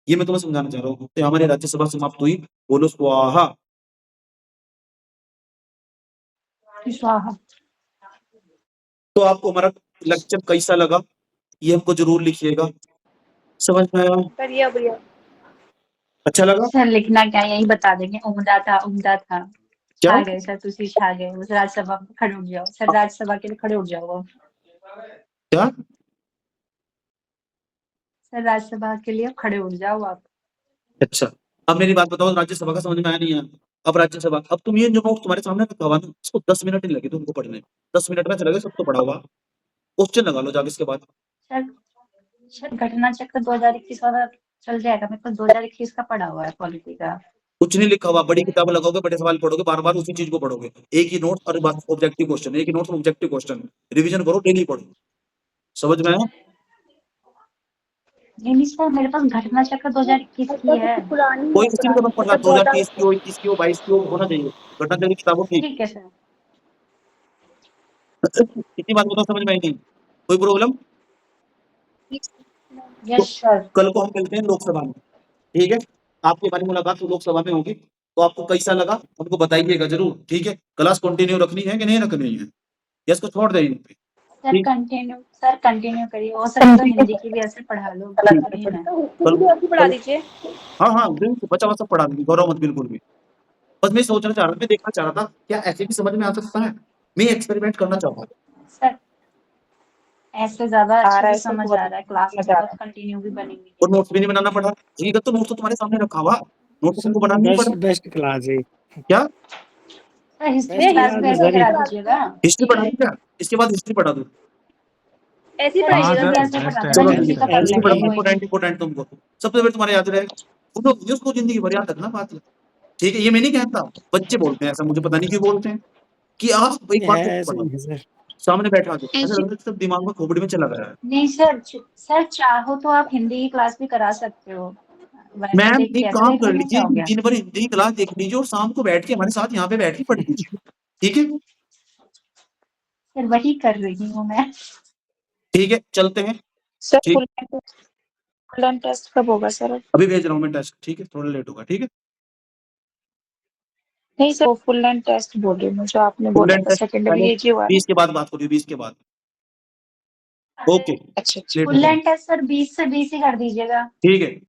ये मैं तुम्हें समझाना चाह रहा हूँ। तो हमारी राज्यसभा समाप्त हुई, बोलो स्वाहा। स्वाहा। तो आपको हमारा लेक्चर कैसा लगा ये हमको जरूर लिखिएगा। समझ में आया? बढ़िया बढ़िया। अच्छा लगा? सर लिखना क्या, यही बता देंगे, उम्दा था उम्दा था। क्या? छा गए सर, तुसी छा गए। उस राज्यसभा में खड़े उठ जाओ सर, राज्यसभा के लिए खड़े उठ जाओ अब। क्या? सर राज्यसभा के लिए खड़े उठ जाओ आप। अच्छा, अब मेरी बात बताओ, राज्यसभा का समझ में आया नहीं आया? अब राज्यसभा, अब तुम ये जो नोट तुम्हारे सामने रखा हुआ ना, इसको 10 मिनट नहीं लगे तुमको पढ़ने, 10 मिनट में चला गया सबको पढ़ा हुआ। क्वेश्चन लगा लो जाके इसके बाद। सर घटना चक्र 2021 वाला चल जाएगा, मेरे पास 2021 का पढ़ा हुआ है पॉलिटी का। कुछ नहीं लिखा हुआ, बड़ी किताब लगाओगे, बड़े सवाल पढ़ोगे, बार बार उसी चीज को पढ़ोगे, एक ही नोट और बस ऑब्जेक्टिव क्वेश्चन, एक ही नोट ऑब्जेक्टिव क्वेश्चन, रिवीजन करो, डेली पढ़ो। समझ में आया? नहीं सर, मेरे पास घटना चक्र 2021 की है। कोई किसी भी पढ़ रहा, 2023 की हो, 21 की हो, 22 की हो, होना चाहिए घटना चक्र की किताबों की। ठीक है सर। कितनी बात बताओ, समझ में आई नहीं? कोई प्रॉब्लम? Yes sir. कल को हम मिलते हैं लोकसभा में, ठीक है? आपकी हमारी मुलाकात लोकसभा में होगी, तो आपको कैसा लगा हमको बताइएगा जरूर, ठीक है? क्लास कंटिन्यू रखनी है कि नहीं रखनी है, या इसको छोड़ दें? सर कंटिन्यू करिए, और सर तो हिंदी की भी ऐसे पढ़ा लो। पढ़ा दीजिए। हाँ हाँ बिल्कुल, बचा हुआ सब पढ़ा देंगे, गौरव मत बिल्कुल भी। बस मैं सोचना चाह रहा था, मैं देखना चाह रहा था क्या ऐसे भी समझ में आ सकता है, मैं एक्सपेरिमेंट करना चाहता हूँ। सर ऐसे ज्यादा अच्छे से समझ आ रहा है, क्लास में बहुत कंटिन्यू भी बनेंगी। और नोट्स भी नहीं बनाना पड़ा, हकीकत तो नोट्स तो तुम्हारे सामने रखा हुआ, नोट्स तुमको बनाना नहीं पड़ा। बेस्ट क्लास है। क्या? सर हिस्ट्री क्लास भी ऐसे करा दीजिएगा। हिस्ट्री पढ़ा दूं क्या? इसके बाद हिस्ट्री पढ़ा दूं? ऐसे ही सर पढ़ाइएगा। हिस्ट्री ऐसे पढ़ा दूंगा, हिंदी का पढ़ हिस्ट्री पढ़ा, लेंगे। इंपॉर्टेंट तुमको सबसे पहले तुम्हारे याद रहे, उसको जिंदगी भर याद रखना बात है, ठीक है? ये मैं नहीं कहता, बच्चे बोलते हैं ऐसा, मुझे पता नहीं क्यों बोलते हैं कि आप एक बात पढ़ो, सामने बैठा दो, ऐसा लगता है सब दिमाग में खोपड़ी में चला गया है। नहीं सर चाहो तो आप हिंदी की क्लास भी करा सकते हो। मैम एक काम कर लीजिए, दिन भर हिंदी की क्लास देख लीजिए और शाम को बैठ के हमारे साथ यहाँ पे बैठ के पढ़ लीजिए, ठीक है? सर वही कर रही हूँ मैं। ठीक है, चलते हैं। सर ठीक। फुल टेस्ट कब होगा सर? अभी भेज रहा हूँ मैं टेस्ट, ठीक है? थोड़ा लेट होगा, ठीक है? नहीं सर, फुल लेंथ टेस्ट बोल रही हूँ जो आपने बोला था, सेकेंडरी ये जी हुआ है। 20 के बाद बात करिए, 20 के बाद। ओके, अच्छा फुल लेंथ टेस्ट सर 20 से 20 ही कर दीजिएगा। ठीक है।